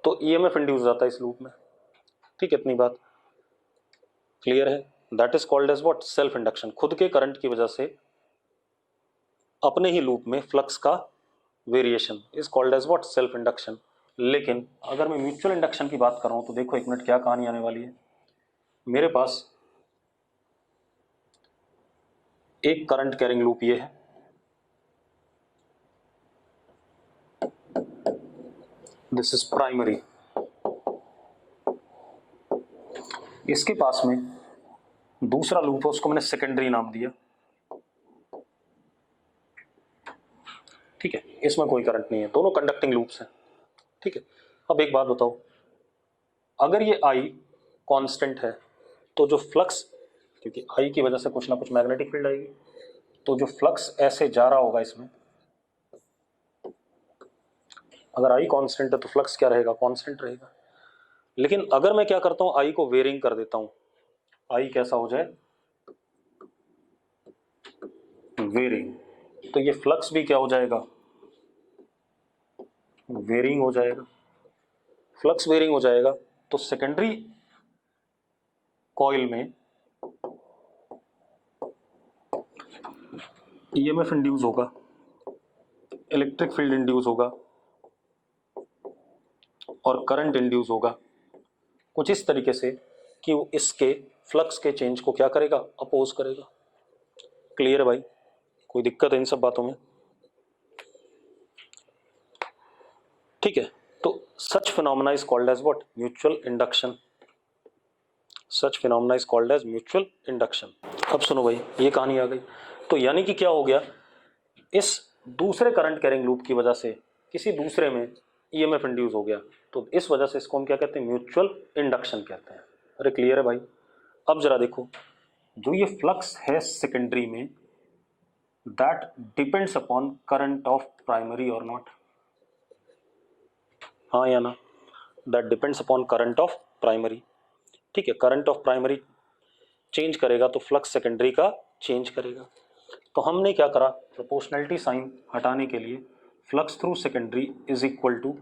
तो ईएमएफ इंड्यूस हो जाता इस लूप में। ठीक है, इतनी बात क्लियर है। That is called as what, self induction. खुद के करंट की वजह से अपने ही लूप में फ्लक्स का variation is called as what, self induction. लेकिन अगर मैं म्यूचुअल इंडक्शन की बात कर रहा हूं तो देखो एक मिनट क्या कहानी आने वाली है। मेरे पास एक करंट कैरिंग लूप ये है, दिस इज प्राइमरी। इसके पास में दूसरा लूप है, उसको मैंने सेकेंडरी नाम दिया। ठीक है, इसमें कोई करंट नहीं है, दोनों कंडक्टिंग लूप्स हैं। ठीक है, अब एक बात बताओ, अगर ये I कांस्टेंट है तो जो फ्लक्स, क्योंकि I की वजह से कुछ ना कुछ मैग्नेटिक फील्ड आएगी, तो जो फ्लक्स ऐसे जा रहा होगा इसमें, अगर I कांस्टेंट है तो फ्लक्स क्या रहेगा, कांस्टेंट रहेगा। लेकिन अगर मैं क्या करता हूं, I को वेरिंग कर देता हूं, I कैसा हो जाए, वेरिंग, तो ये फ्लक्स भी क्या हो जाएगा, वेरिंग हो जाएगा। फ्लक्स वेरिंग हो जाएगा तो सेकेंडरी कॉइल में ईएमएफ इंड्यूस होगा, इलेक्ट्रिक फील्ड इंड्यूस होगा और करंट इंड्यूस होगा, कुछ इस तरीके से कि वो इसके फ्लक्स के चेंज को क्या करेगा, अपोज करेगा। क्लियर है भाई? कोई दिक्कत है इन सब बातों में? ठीक है, तो such phenomena is called as what, mutual induction. Such phenomena is called as mutual induction. अब सुनो भाई, ये कहानी आ गई। तो यानी कि क्या हो गया, इस दूसरे करंट कैरिंग लूप की वजह से किसी दूसरे में ईएमएफ इंड्यूस हो गया, तो इस वजह से इसको हम क्या कहते हैं, म्यूचुअल इंडक्शन कहते हैं। अरे क्लियर है भाई? अब जरा देखो, जो ये फ्लक्स है सेकेंडरी में, that depends upon current of primary और नॉट। हाँ या ना? That depends upon current of primary. ठीक है, करंट ऑफ प्राइमरी चेंज करेगा तो फ्लक्स सेकेंडरी का चेंज करेगा। तो हमने क्या करा, प्रोपोर्शनलिटी साइन हटाने के लिए flux through secondary is equal to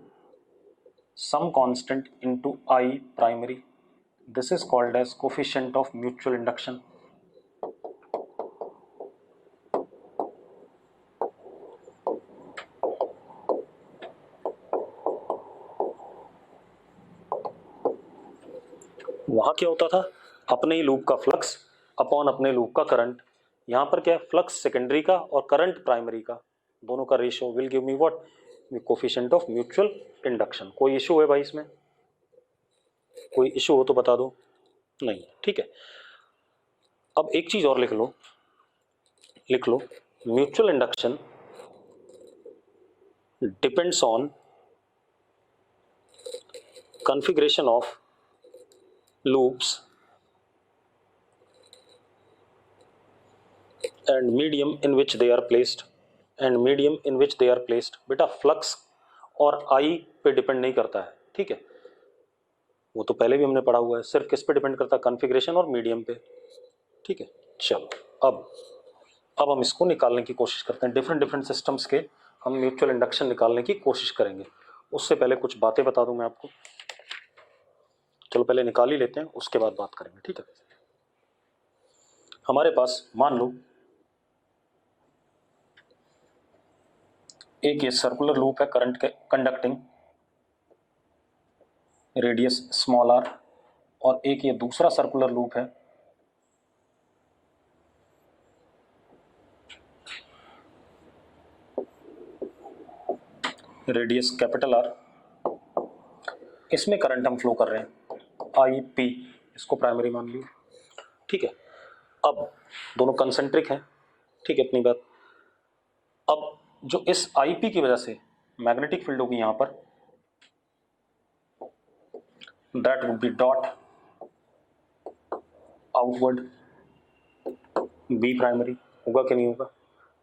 some constant into I primary, this is called as coefficient of mutual induction. वहां क्या होता था, अपने ही लूप का फ्लक्स अपॉन अपने लूप का करंट। यहां पर क्या है, फ्लक्स सेकेंडरी का और करंट प्राइमरी का, दोनों का ratio will give me what, coefficient of mutual induction. कोई इशू है भाई इसमें? कोई इशू हो तो बता दो। नहीं, ठीक है। अब एक चीज और लिख लो, mutual induction depends on configuration of loops and medium in which they are placed बेटा फ्लक्स और आई पे डिपेंड नहीं करता है, ठीक है, वो तो पहले भी हमने पढ़ा हुआ है। सिर्फ किस पे डिपेंड करता है, कॉन्फ़िगरेशन और मीडियम पे, ठीक है। चलो अब हम इसको निकालने की कोशिश करते हैं, डिफरेंट सिस्टम्स के हम म्यूचुअल इंडक्शन निकालने की कोशिश करेंगे। उससे पहले कुछ बातें बता दूं मैं आपको। चलो पहले निकाल ही लेते हैं, उसके बाद बात करेंगे, ठीक है। हमारे पास मान लो एक ये सर्कुलर लूप है करंट के कंडक्टिंग, रेडियस स्मॉल आर, और एक ये दूसरा सर्कुलर लूप है रेडियस कैपिटल आर। इसमें करंट हम फ्लो कर रहे हैं आई पी, इसको प्राइमरी मान लिया, ठीक है। अब दोनों कंसेंट्रिक हैं, ठीक है, इतनी बात। अब जो इस आई पी की वजह से मैग्नेटिक फील्ड होगी यहां पर, that would be dot outward B primary, होगा कि नहीं होगा,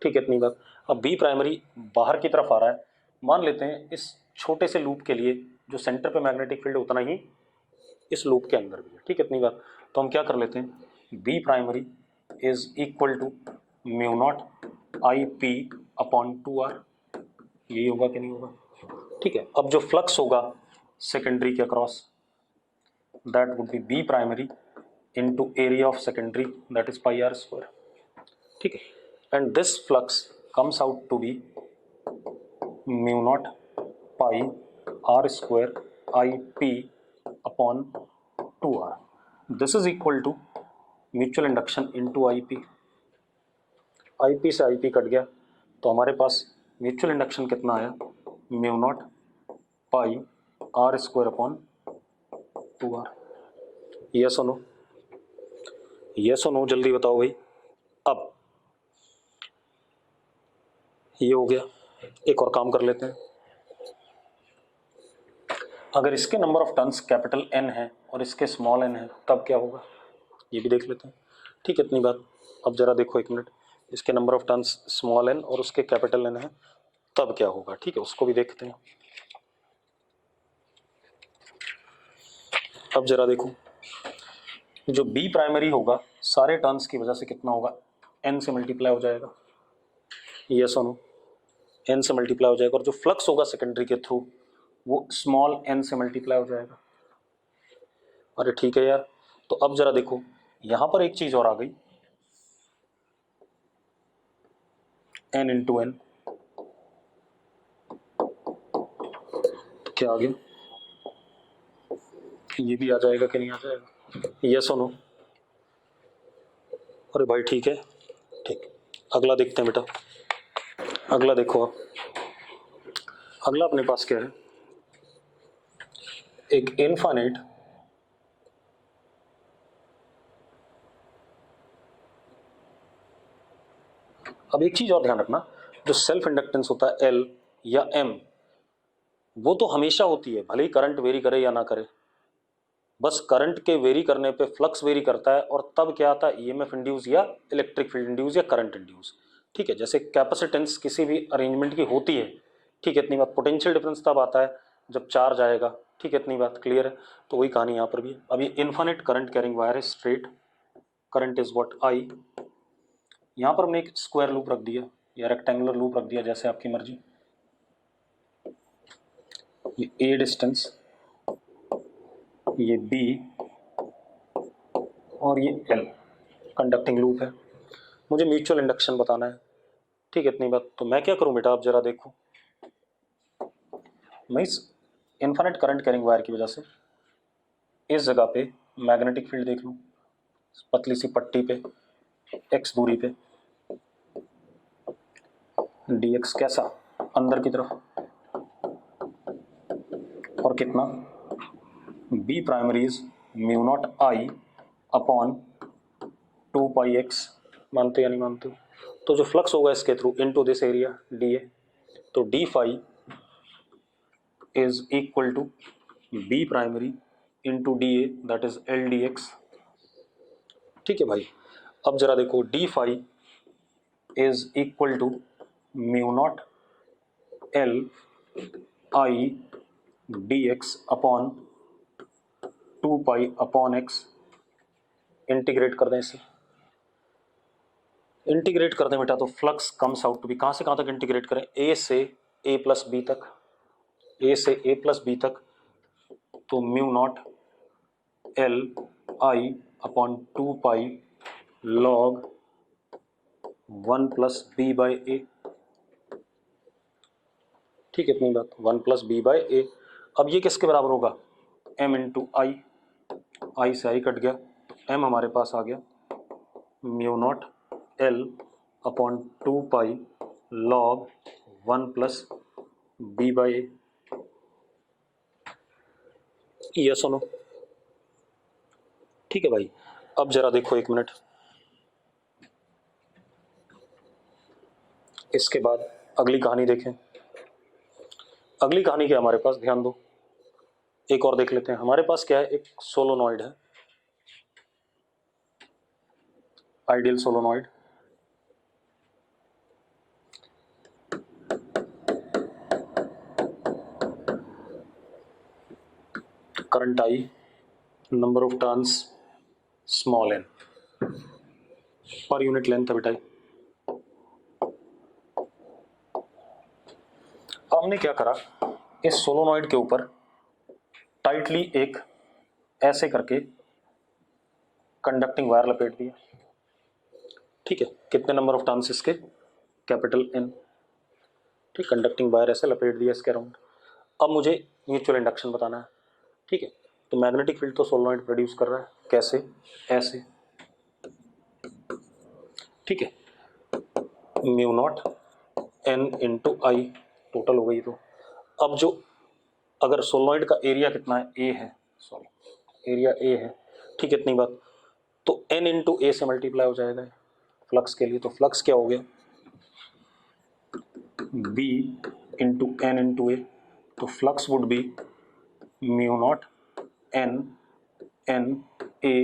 ठीक है, इतनी बात। अब बी प्राइमरी बाहर की तरफ आ रहा है, मान लेते हैं इस छोटे से लूप के लिए जो सेंटर पे मैग्नेटिक फील्ड उतना ही इस लूप के अंदर भी है, ठीक है, इतनी बात। तो हम क्या कर लेते हैं, B primary is equal to mu not I P upon 2r, यही होगा कि नहीं होगा, ठीक है। अब जो फ्लक्स होगा सेकेंडरी के across, that would be B primary into area of secondary, that is pi R square, ठीक है। And this flux comes out to be mu not pi R square I P upon 2r, this is equal to mutual induction into I P से आई पी कट गया, तो हमारे पास म्यूचुअल इंडक्शन कितना आया, mu not pi R square upon 2r। Yes और नो, यस और नो, जल्दी बताओ भाई। अब ये हो गया, एक और काम कर लेते हैं। अगर इसके number of turns capital N है और इसके स्मॉल n है तब क्या होगा, ये भी देख लेते हैं, ठीक है, इतनी बात। अब जरा देखो एक मिनट, इसके number of turns small n और उसके कैपिटल N है तब क्या होगा, ठीक है, उसको भी देखते हैं। अब जरा देखो, जो बी प्राइमरी होगा सारे टर्न्स की वजह से कितना होगा, n से मल्टीप्लाई हो जाएगा, यस और नो, n से मल्टीप्लाई हो जाएगा, और जो फ्लक्स होगा सेकेंडरी के थ्रू वो स्मॉल n से मल्टीप्लाई हो जाएगा। अरे ठीक है यार, तो अब जरा देखो यहां पर एक चीज और आ गई, n इंटू एन, तो क्या आ गया, ये भी आ जाएगा कि नहीं आ जाएगा, यस और नो। अरे भाई ठीक है, ठीक, अगला देखते हैं बेटा। अगला देखो आप, अगला अपने पास क्या है, एक इनफाइनाइट अब एक चीज और ध्यान रखना, जो सेल्फ इंडक्टेंस होता है L या M, वो तो हमेशा होती है, भले ही करंट वेरी करे या ना करे, बस करंट के वेरी करने पे फ्लक्स वेरी करता है, और तब क्या आता है, ईएमएफ इंड्यूस या इलेक्ट्रिक फील्ड इंड्यूस या करंट इंड्यूस, ठीक है। जैसे कैपेसिटेंस किसी भी अरेंजमेंट की होती है, ठीक है, इतनी बात। पोटेंशियल डिफरेंस तब आता है जब चार्ज आएगा, ठीक है, इतनी बात क्लियर है। तो वही कहानी यहाँ पर भी है। अब ये इन्फिनिट करंट कैरिंग वायर है, straight current is what I. यहाँ पर हमने एक स्क्वायर लूप रख दिया या रेक्टेंगुलर लूप रख दिया, जैसे आपकी मर्जी। ये ए डिस्टेंस, ये बी और ये एल कंडक्टिंग लूप है। मुझे म्यूचुअल इंडक्शन बताना है, ठीक है, इतनी बात। तो मैं क्या करूं बेटा, आप जरा देखो, मैं इस इन्फिनिट करंट कैरिंग वायर की वजह से इस जगह पे मैग्नेटिक फील्ड देख लूं, पतली सी पट्टी पे एक्स दूरी पे, डी एक्स कैसा, अंदर की तरफ, और कितना, B primary is mu not I upon 2 pi X. मानते या नहीं मानते हो? तो जो फ्लक्स होगा इसके through into this area D A, तो D phi is equal to B primary into D A, that is L D X. ठीक है भाई, अब जरा देखो, D phi is equal to mu naught L I D X upon 2 pi upon X. Integrate कर दें इसे, इंटीग्रेट कर दें बेटा, तो flux comes out to be, कहाँ से कहाँ तक इंटीग्रेट करें, ए से ए प्लस बी तक, ए से ए प्लस बी तक, तो mu naught L I upon 2 pi log 1 plus B by A. ठीक है, इतनी बात, 1 प्लस बी बाई ए। अब ये किसके बराबर होगा, एम इंटू आई, आई से आई कट गया, तो एम हमारे पास आ गया mu naught L upon 2 pi log 1 plus B by A. ये सुनो, ठीक है भाई। अब जरा देखो एक मिनट, इसके बाद अगली कहानी देखें। अगली कहानी क्या हमारे पास, ध्यान दो, एक और देख लेते हैं। हमारे पास क्या है, एक सोलोनॉइड है, ideal solenoid. Current I, number of turns small N, per unit length है बेटा। हमने क्या करा, इस सोलोनॉइड के ऊपर टाइटली एक ऐसे करके कंडक्टिंग वायर लपेट दिया। ठीक है, कितने नंबर ऑफ टर्न्स इसके, कैपिटल एन। ठीक, कंडक्टिंग वायर ऐसे लपेट दिया इसके अराउंड। अब मुझे म्यूचुअल इंडक्शन बताना है। ठीक है, तो मैग्नेटिक फील्ड तो सोलोनॉइड प्रोड्यूस कर रहा है, कैसे, ऐसे। ठीक है, mu not N into I, total हो गई। तो अब जो, अगर सोलोनॉइड का एरिया कितना है, ए है, सॉरी एरिया ए है, ठीक है, इतनी बात, तो एन इंटू ए से मल्टीप्लाई हो जाएगा फ्लक्स के लिए। तो फ्लक्स क्या हो गया, B into N into A, तो flux would be mu not N N A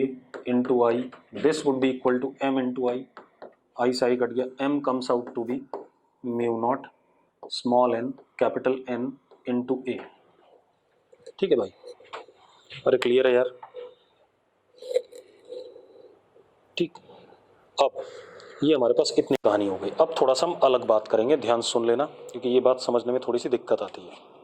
into I, this would be equal to M into I से आई कट गया, M comes out to be mu not small N capital N into A. ठीक है भाई, अरे क्लियर है यार। ठीक, अब ये हमारे पास इतनी कहानी हो गई। अब थोड़ा सा हम अलग बात करेंगे, ध्यान सुन लेना, क्योंकि ये बात समझने में थोड़ी सी दिक्कत आती है।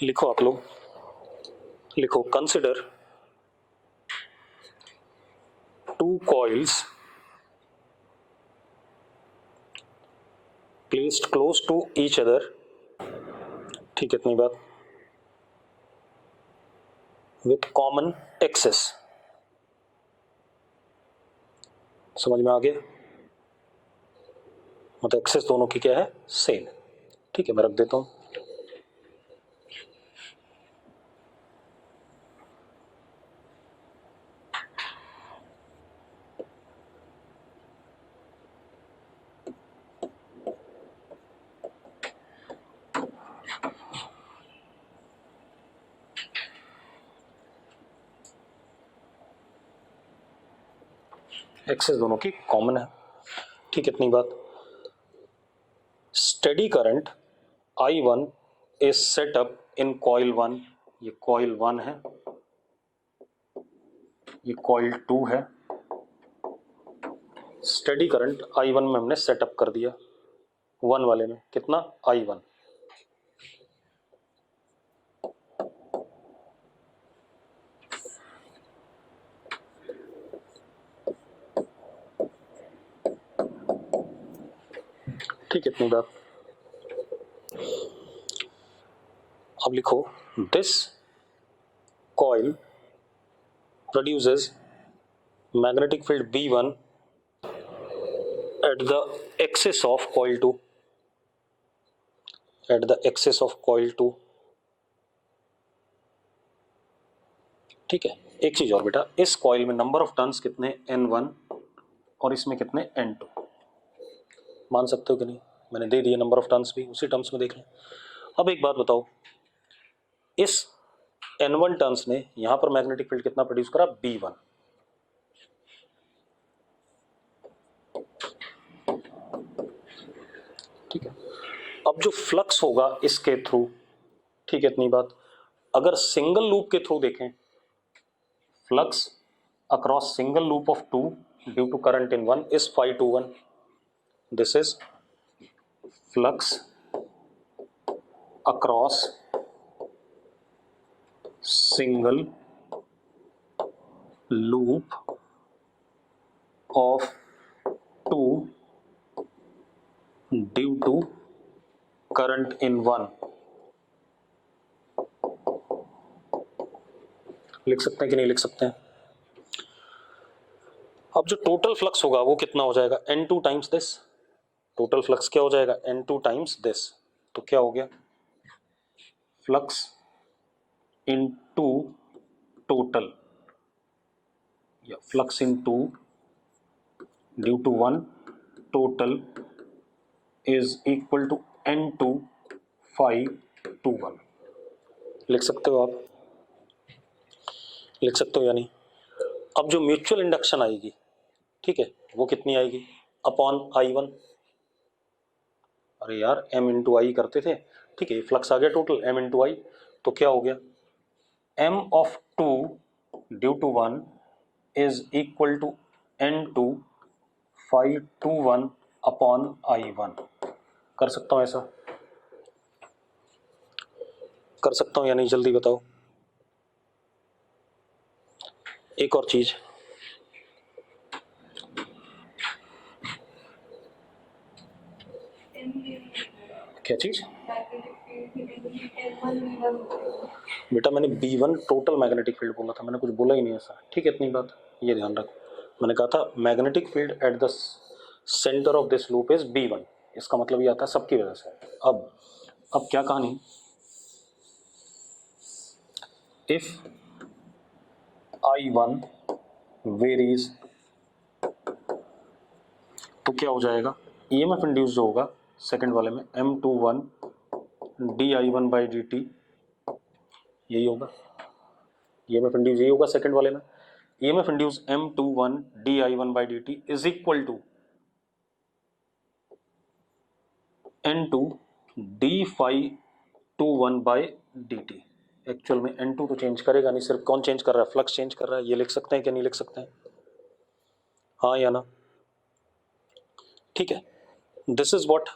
लिखो आप लोग, लिखो, consider two coils placed close to each other. ठीक है, इतनी बात, विथ कॉमन एक्सेस। समझ में आ गया, मतलब एक्सेस दोनों की क्या है, सेम। ठीक है, मैं रख देता हूं। एक्सेस दोनों की कॉमन है, ठीक, इतनी बात। Steady current I1 is set up in coil 1, ये कॉइल 1 है, ये कॉइल 2 है। स्टेडी करंट I1 में हमने सेटअप कर दिया, 1 वाले में कितना I1। ठीक, इतनी बात। अब लिखो this coil produces magnetic field B1 at the axis of coil 2, at the axis of coil 2। ठीक है, एक चीज और बेटा, इस कॉइल में नंबर ऑफ टर्न्स कितने N1 और इसमें कितने N2, मान सकते हो कि नहीं? मैंने दे दिए नंबर ऑफ टर्न्स भी, उसी टर्म्स में देख लें। अब एक बात बताओ, इस N1 टर्न्स ने यहां पर मैग्नेटिक फील्ड कितना प्रोड्यूस करा B1, ठीक है। अब जो फ्लक्स होगा इसके थ्रू, ठीक है, इतनी बात। अगर सिंगल लूप के थ्रू देखें, flux across single loop of 2 due to current in 1 is phi21। This is flux across single loop of 2 due to current in 1। लिख सकते हैं कि नहीं लिख सकते हैं? अब जो टोटल फ्लक्स होगा वो कितना हो जाएगा N2 times this. Total flux क्या हो जाएगा N2 टाइम्स दिस। तो क्या हो गया, फ्लक्स इनटू टोटल, या flux into due to 1 total is equal to N2 phi21। लिख सकते हो आप, लिख सकते हो या नहीं? अब जो म्यूचुअल इंडक्शन आएगी, ठीक है, वो कितनी आएगी अपॉन I1। अरे यार M इंटू आई करते थे, ठीक है, फ्लक्स आ गया टोटल M इंटू आई। तो क्या हो गया, M of 2 due to 1 is equal to N2 phi21 upon I1। कर सकता हूं ऐसा, कर सकता हूं या नहीं, जल्दी बताओ। एक और चीज, क्या चीज बेटा? मैंने B1 टोटल मैग्नेटिक फील्ड बोला था, मैंने कुछ बोला ही नहीं ऐसा, ठीक है, इतनी बात, ये ध्यान रखो। मैंने कहा था magnetic field at the centre of this loop is B1, इसका मतलब ये आता है सबकी वजह से। अब क्या कहानी, इफ I1 वेरीज तो क्या हो जाएगा, EMF इंड्यूस जो होगा सेकंड वाले में M21 dI1 by dt, यही होगा EMF इंड्यूस, यही होगा सेकंड वाले में। EMF induce M21 dI1 by dt is equal to N2 d phi21 by dt। Actual में N2 तो चेंज करेगा नहीं, सिर्फ कौन चेंज कर रहा है, फ्लक्स चेंज कर रहा है। ये लिख सकते हैं कि नहीं लिख सकते हैं, हाँ या ना? ठीक है, दिस इज व्हाट,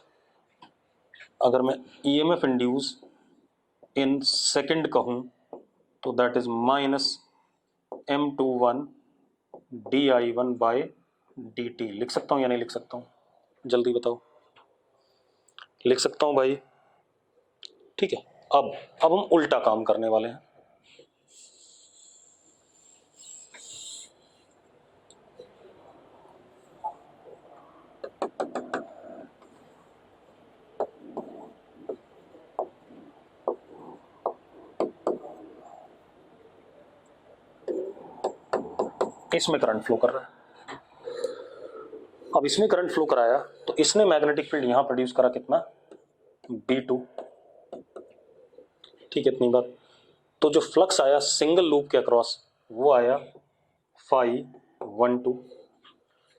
अगर मैं EMF इंड्यूस इन सेकंड कहूं तो that is minus M21 dI1 by dt। लिख सकता हूं या नहीं लिख सकता हूं, जल्दी बताओ। लिख सकता हूं भाई, ठीक है। अब हम उल्टा काम करने वाले हैं। इसमें करंट फ्लो कर रहा है, अब इसमें करंट फ्लो कराया तो इसने मैग्नेटिक फील्ड यहां प्रोड्यूस करा कितना B2, ठीक है, इतनी बात। तो जो फ्लक्स आया सिंगल लूप के अक्रॉस वो आया phi12,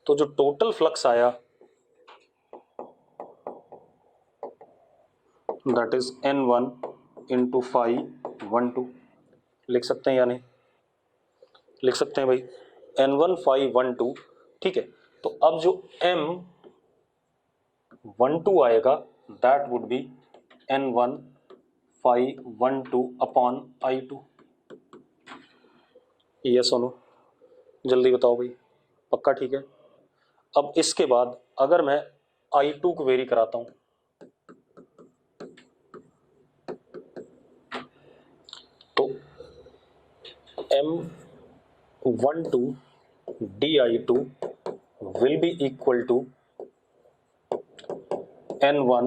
तो जो टोटल फ्लक्स आया that is N1 into phi 12 लिख सकते हैं या नहीं? लिख सकते हैं भाई, N1 phi 12, ठीक है। तो अब जो M12 आएगा that would B N1 phi 12 upon I2। Yes और नो? जल्दी बताओ भाई, पक्का ठीक है? अब इसके बाद अगर मैं I2 को वेरी कराता हूं तो M12 di2 will be equal to N1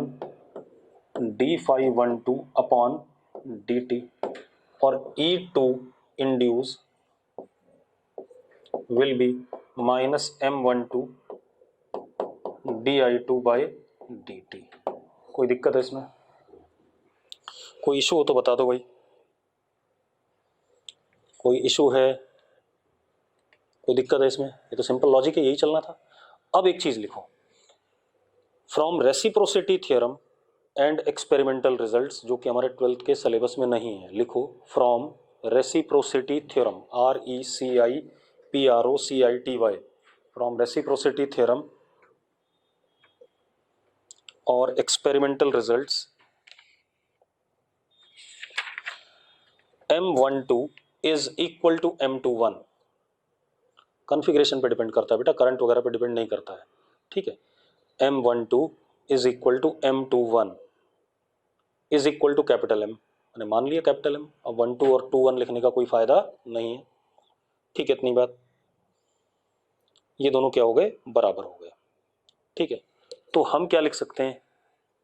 d phi 12 upon dt और E2 induce will be minus M12 di2 by dt। कोई दिक्कत है इसमें? कोई इशू हो तो बता दो भाई, कोई इशू है, कोई दिक्कत है इसमें? ये तो सिंपल लॉजिक है, यही चलना था। अब एक चीज लिखो, from reciprocity theorem and experimental results, जो कि हमारे 12th के सिलेबस में नहीं है, लिखो from reciprocity theorem, RECIPROCITY, from reciprocity theorem और experimental results, M12 is equal to M21। Configuration पे डिपेंड करता है बेटा, करंट वगैरह पे डिपेंड नहीं करता है, ठीक है। M12 is equal to M21 is equal to capital M, मैंने मान लिया कैपिटल M। अब 12 और 21 लिखने का कोई फायदा नहीं है, ठीक है। इतनी बात, ये दोनों क्या हो गए? बराबर हो गए, ठीक है। तो हम क्या लिख सकते हैं?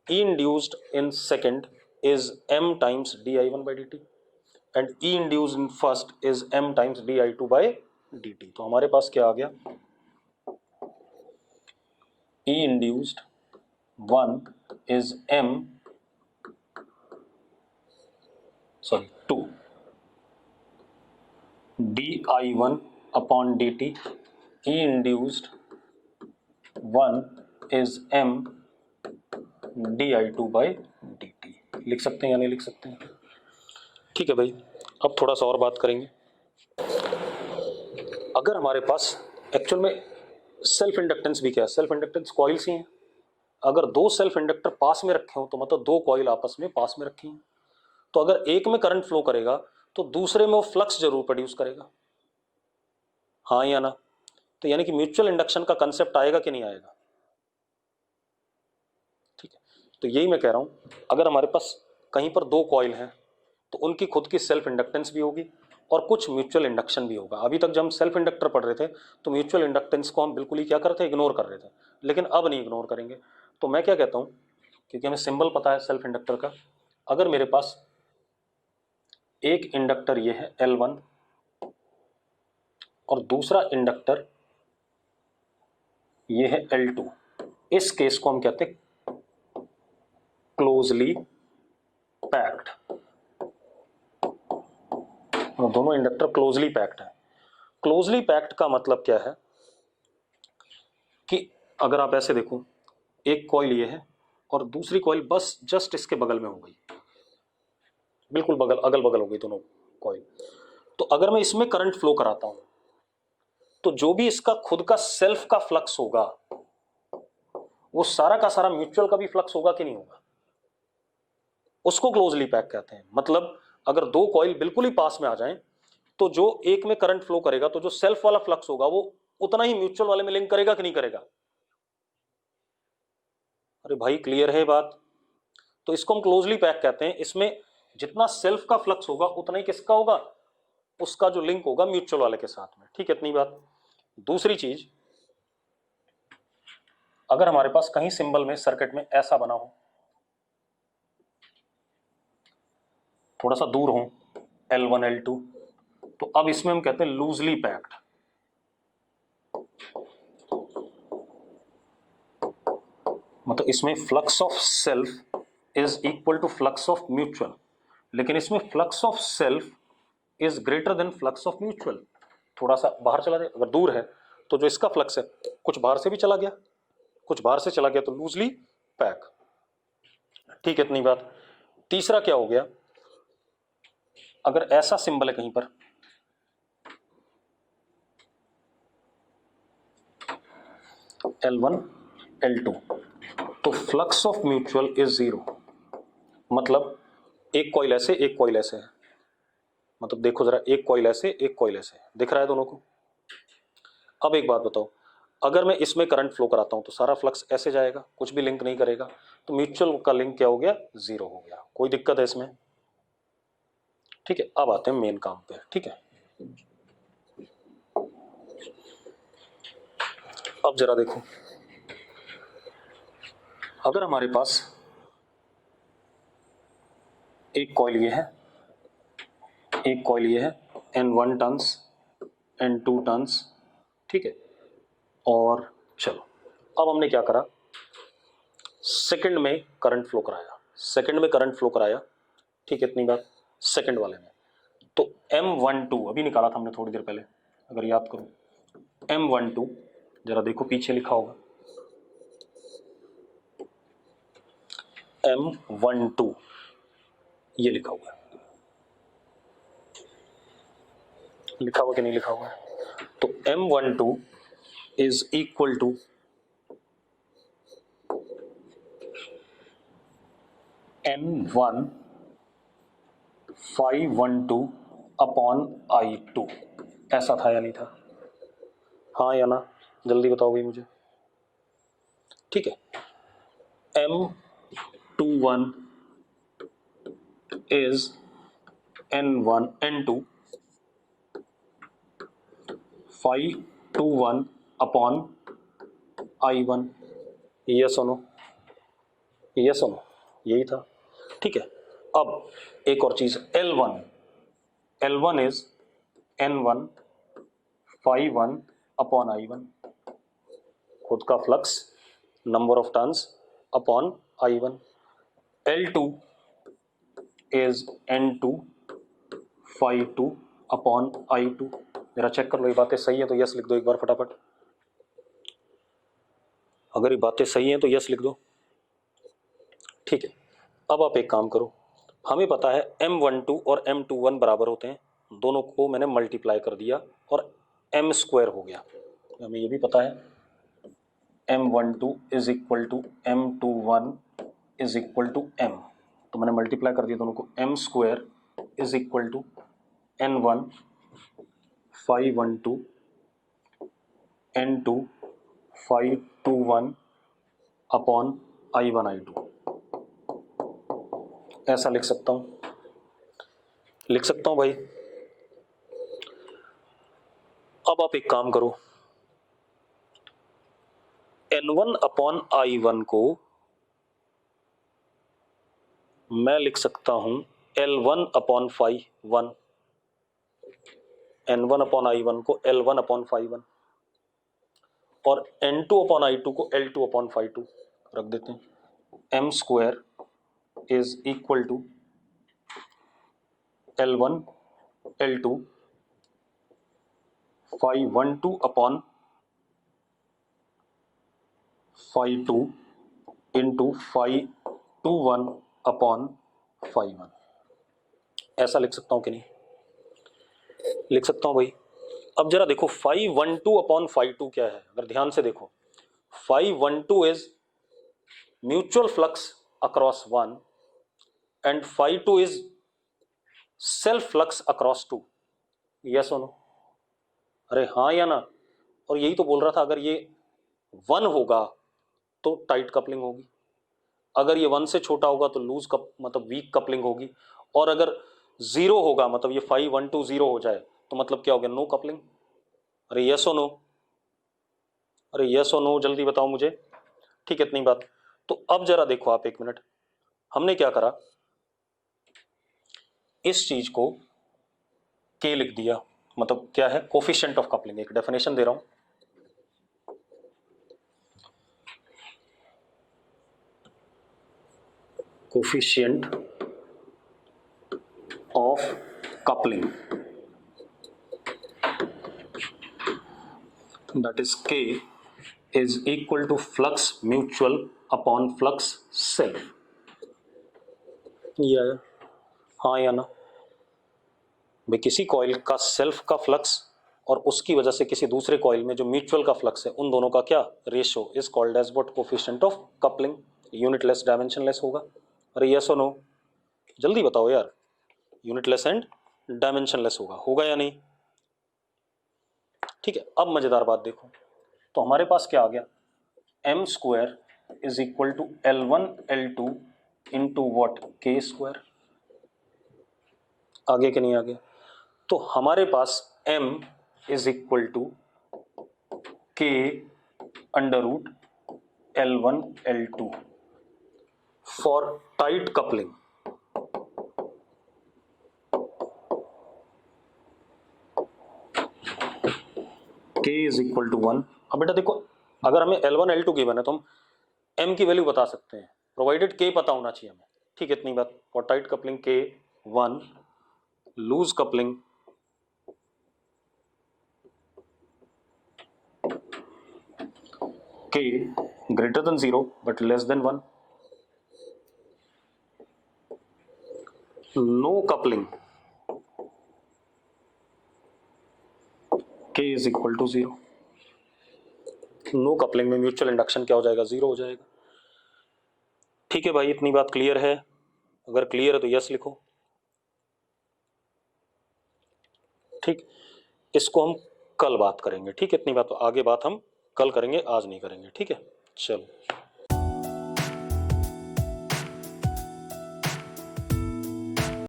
E induced in second is M times di1/dt and E induced in first is M times di2/dt। तो हमारे पास क्या आ गया? E induced 1 is to di1 upon dt, E induced 1 is M di2/dt। लिख सकते हैं या नहीं लिख सकते हैं? ठीक है भाई, अब थोड़ा सा और बात करेंगे। अगर हमारे पास एक्चुअल में सेल्फ इंडक्टेंस भी क्या है? सेल्फ इंडक्टेंस कॉइल्स ही हैं। अगर दो सेल्फ इंडक्टर पास में रखे हो तो मतलब दो कॉइल आपस में पास में रखी हैं, तो अगर एक में करंट फ्लो करेगा तो दूसरे में वो फ्लक्स जरूर प्रोड्यूस करेगा, हाँ या ना? तो यानी कि म्यूचुअल इंडक्शन का कंसेप्ट आएगा कि नहीं आएगा? ठीक है, तो यही मैं कह रहा हूं, अगर हमारे पास कहीं पर दो कॉइल हैं तो उनकी खुद की सेल्फ इंडक्टेंस भी होगी और कुछ म्यूचुअल इंडक्शन भी होगा। अभी तक जब हम सेल्फ इंडक्टर पढ़ रहे थे तो म्यूचुअल इंडक्टेंस को हम बिल्कुल ही क्या कर रहे थे? इग्नोर कर रहे थे, लेकिन अब नहीं इग्नोर करेंगे। तो मैं क्या कहता हूं, क्योंकि हमें सिंबल पता है सेल्फ इंडक्टर का, अगर मेरे पास एक इंडक्टर ये है L1 और दूसरा इंडक्टर ये है L2, इस केस को हम कहते हैं क्लोजली पैक्ड। दोनों इंडक्टर क्लोजली पैक्ड है। क्लोजली पैक्ड का मतलब क्या है कि अगर आप ऐसे देखो, एक कॉइल ये है और दूसरी कॉइल बस जस्ट इसके बगल में हो गई, बिल्कुल बगल अगल बगल हो गई दोनों कॉइल। तो अगर मैं इसमें करंट फ्लो कराता हूं तो जो भी इसका खुद का सेल्फ का फ्लक्स होगा वो सारा का सारा म्यूचुअल का भी फ्लक्स होगा कि नहीं होगा? उसको क्लोजली पैक कहते हैं। मतलब अगर दो कॉइल बिल्कुल ही पास में आ जाएं तो जो एक में करंट फ्लो करेगा तो जो सेल्फ वाला फ्लक्स होगा वो उतना ही म्यूचुअल वाले में लिंक करेगा कि नहीं करेगा? अरे भाई क्लियर है बात? तो इसको हम क्लोजली पैक कहते हैं। इसमें जितना सेल्फ का फ्लक्स होगा उतना ही किसका होगा? उसका जो लिंक होगा म्यूचुअल वाले के साथ में, ठीक है। इतनी बात। दूसरी चीज, अगर हमारे पास कहीं सिंबल में सर्किट में ऐसा बना हो, थोड़ा सा दूर हो L1 L2, तो अब इसमें हम कहते हैं लूजली पैक्ड। मतलब इसमें flux of self is equal to flux of mutual, लेकिन इसमें flux of self is greater than flux of mutual. थोड़ा सा बाहर चला जाए, अगर दूर है तो जो इसका फ्लक्स है कुछ बाहर से भी चला गया, कुछ बाहर से चला गया तो लूजली पैक। ठीक है, इतनी बात। तीसरा क्या हो गया, अगर ऐसा सिंबल है कहीं पर, L1 L2, तो flux of mutual is zero, मतलब एक कॉइल ऐसे एक कॉइल ऐसे है, मतलब देखो जरा, एक कॉइल ऐसे एक कॉइल ऐसे, दिख रहा है दोनों को। अब एक बात बताओ, अगर मैं इसमें करंट फ्लो कराता हूं तो सारा फ्लक्स ऐसे जाएगा, कुछ भी लिंक नहीं करेगा, तो म्यूचुअल का लिंक क्या हो गया, जीरो हो गया। कोई दिक्कत है इसमें? ठीक है, अब आते हैं मेन काम पे। ठीक है, अब जरा देखो, अगर हमारे पास एक कॉइल ये है, एक कॉइल ये है, N1 टर्न्स, N2 टर्न्स, ठीक है, और चलो अब हमने क्या करा, सेकंड में करंट फ्लो कराया, सेकंड में करंट फ्लो कराया, ठीक है, इतनी बात। सेकंड वाले में तो M12 अभी निकाला था हमने थोड़ी देर पहले, अगर याद करो, M12 जरा देखो पीछे लिखा होगा, M12 ये लिखा हुआ है, लिखा हुआ कि नहीं लिखा हुआ है? तो M12 is equal to N1 512 upon I2, ऐसा था या नहीं था? हाँ या ना, जल्दी बताओ भाई मुझे। ठीक है, M21 is N1 N2 521 upon I1, yes और नो, यस और नो, यही था। ठीक है, अब एक और चीज, L1, L1 is N1 5 1 upon I1, खुद का flux, number of turns upon I1। L2 is N2 5 2 upon I2। मेरा चेक कर लो, ये बातें सही है तो यस लिख दो एक बार फटाफट, अगर ये बातें सही हैं तो यस लिख दो। ठीक है, अब आप एक काम करो, हमें पता है M12 और M21 बराबर होते हैं, दोनों को मैंने मल्टीप्लाई कर दिया और M स्क्वायर हो गया। हमें ये भी पता है M12 is equal to M21 is equal to M, तो मैंने मल्टीप्लाई कर दिया दोनों को, M square is equal to N1 512 N2 521 upon I1 I2, ऐसा लिख सकता हूं, लिख सकता हूं भाई। अब आप एक काम करो, N1 अपॉन I1 को मैं लिख सकता हूं L1 upon 5 1, N1 upon I1 को L1 अपॉन 5 1, और N2 अपॉन I2 को L2 अपॉन 5 2 रख देते हैं। M square is equal to L1 L2 512 upon 5 2 into 521 upon 5 1, ऐसा लिख सकता हूं कि नहीं? लिख सकता हूं भाई। अब जरा देखो 512 अपॉन 5 2 क्या है, अगर ध्यान से देखो, 512 is mutual flux across 1 and 5 2 is self flux across 2, yes और नो? अरे हाँ या ना? और यही तो बोल रहा था, अगर ये 1 होगा तो टाइट कपलिंग होगी, अगर ये 1 से छोटा होगा तो लूज कप मतलब वीक कपलिंग होगी, और अगर 0 होगा मतलब ये 512 0 हो जाए तो मतलब क्या हो गया, नो कपलिंग। अरे यस और नो, अरे यस और नो, जल्दी बताओ मुझे। ठीक है, इतनी बात। तो अब जरा देखो आप एक मिनट, हमने क्या करा, इस चीज को के लिख दिया, मतलब क्या है, कोफिशिएंट ऑफ कपलिंग। एक डेफिनेशन दे रहा हूं, coefficient of coupling that is K is equal to flux mutual upon flux self. ये आया, हाँ या ना? भाई किसी कॉइल का सेल्फ का फ्लक्स और उसकी वजह से किसी दूसरे कॉइल में जो म्यूचुअल का फ्लक्स है उन दोनों का क्या ratio is called as what coefficient of coupling. Unitless dimensionless होगा. अरे यस और नो, जल्दी बताओ यार. यूनिटलेस एंड डायमेंशनलेस होगा या नहीं? ठीक है, अब मजेदार बात देखो. तो हमारे पास क्या आ गया, M square is equal to L1 L2 into what K square. आगे कि नहीं आ गया? तो हमारे पास m is equal to K under root L1 L2 for tight coupling. k is equal to 1. अब बेटा देखो, अगर हमें L1 L2 गिवन है तो हम m की वैल्यू बता सकते हैं, प्रोवाइडेड k पता होना चाहिए हमें. ठीक है, इतनी बात. For tight coupling k 1, loose coupling k greater than 0 but less than 1, no coupling k is equal to 0. No coupling में म्यूचुअल इंडक्शन क्या हो जाएगा, 0 हो जाएगा. ठीक है भाई, इतनी बात क्लियर है? अगर क्लियर है तो यस लिखो. ठीक, इसको हम कल बात करेंगे. ठीक है, इतनी बात, आगे बात हम कल करेंगे, आज नहीं करेंगे. ठीक है, चलो.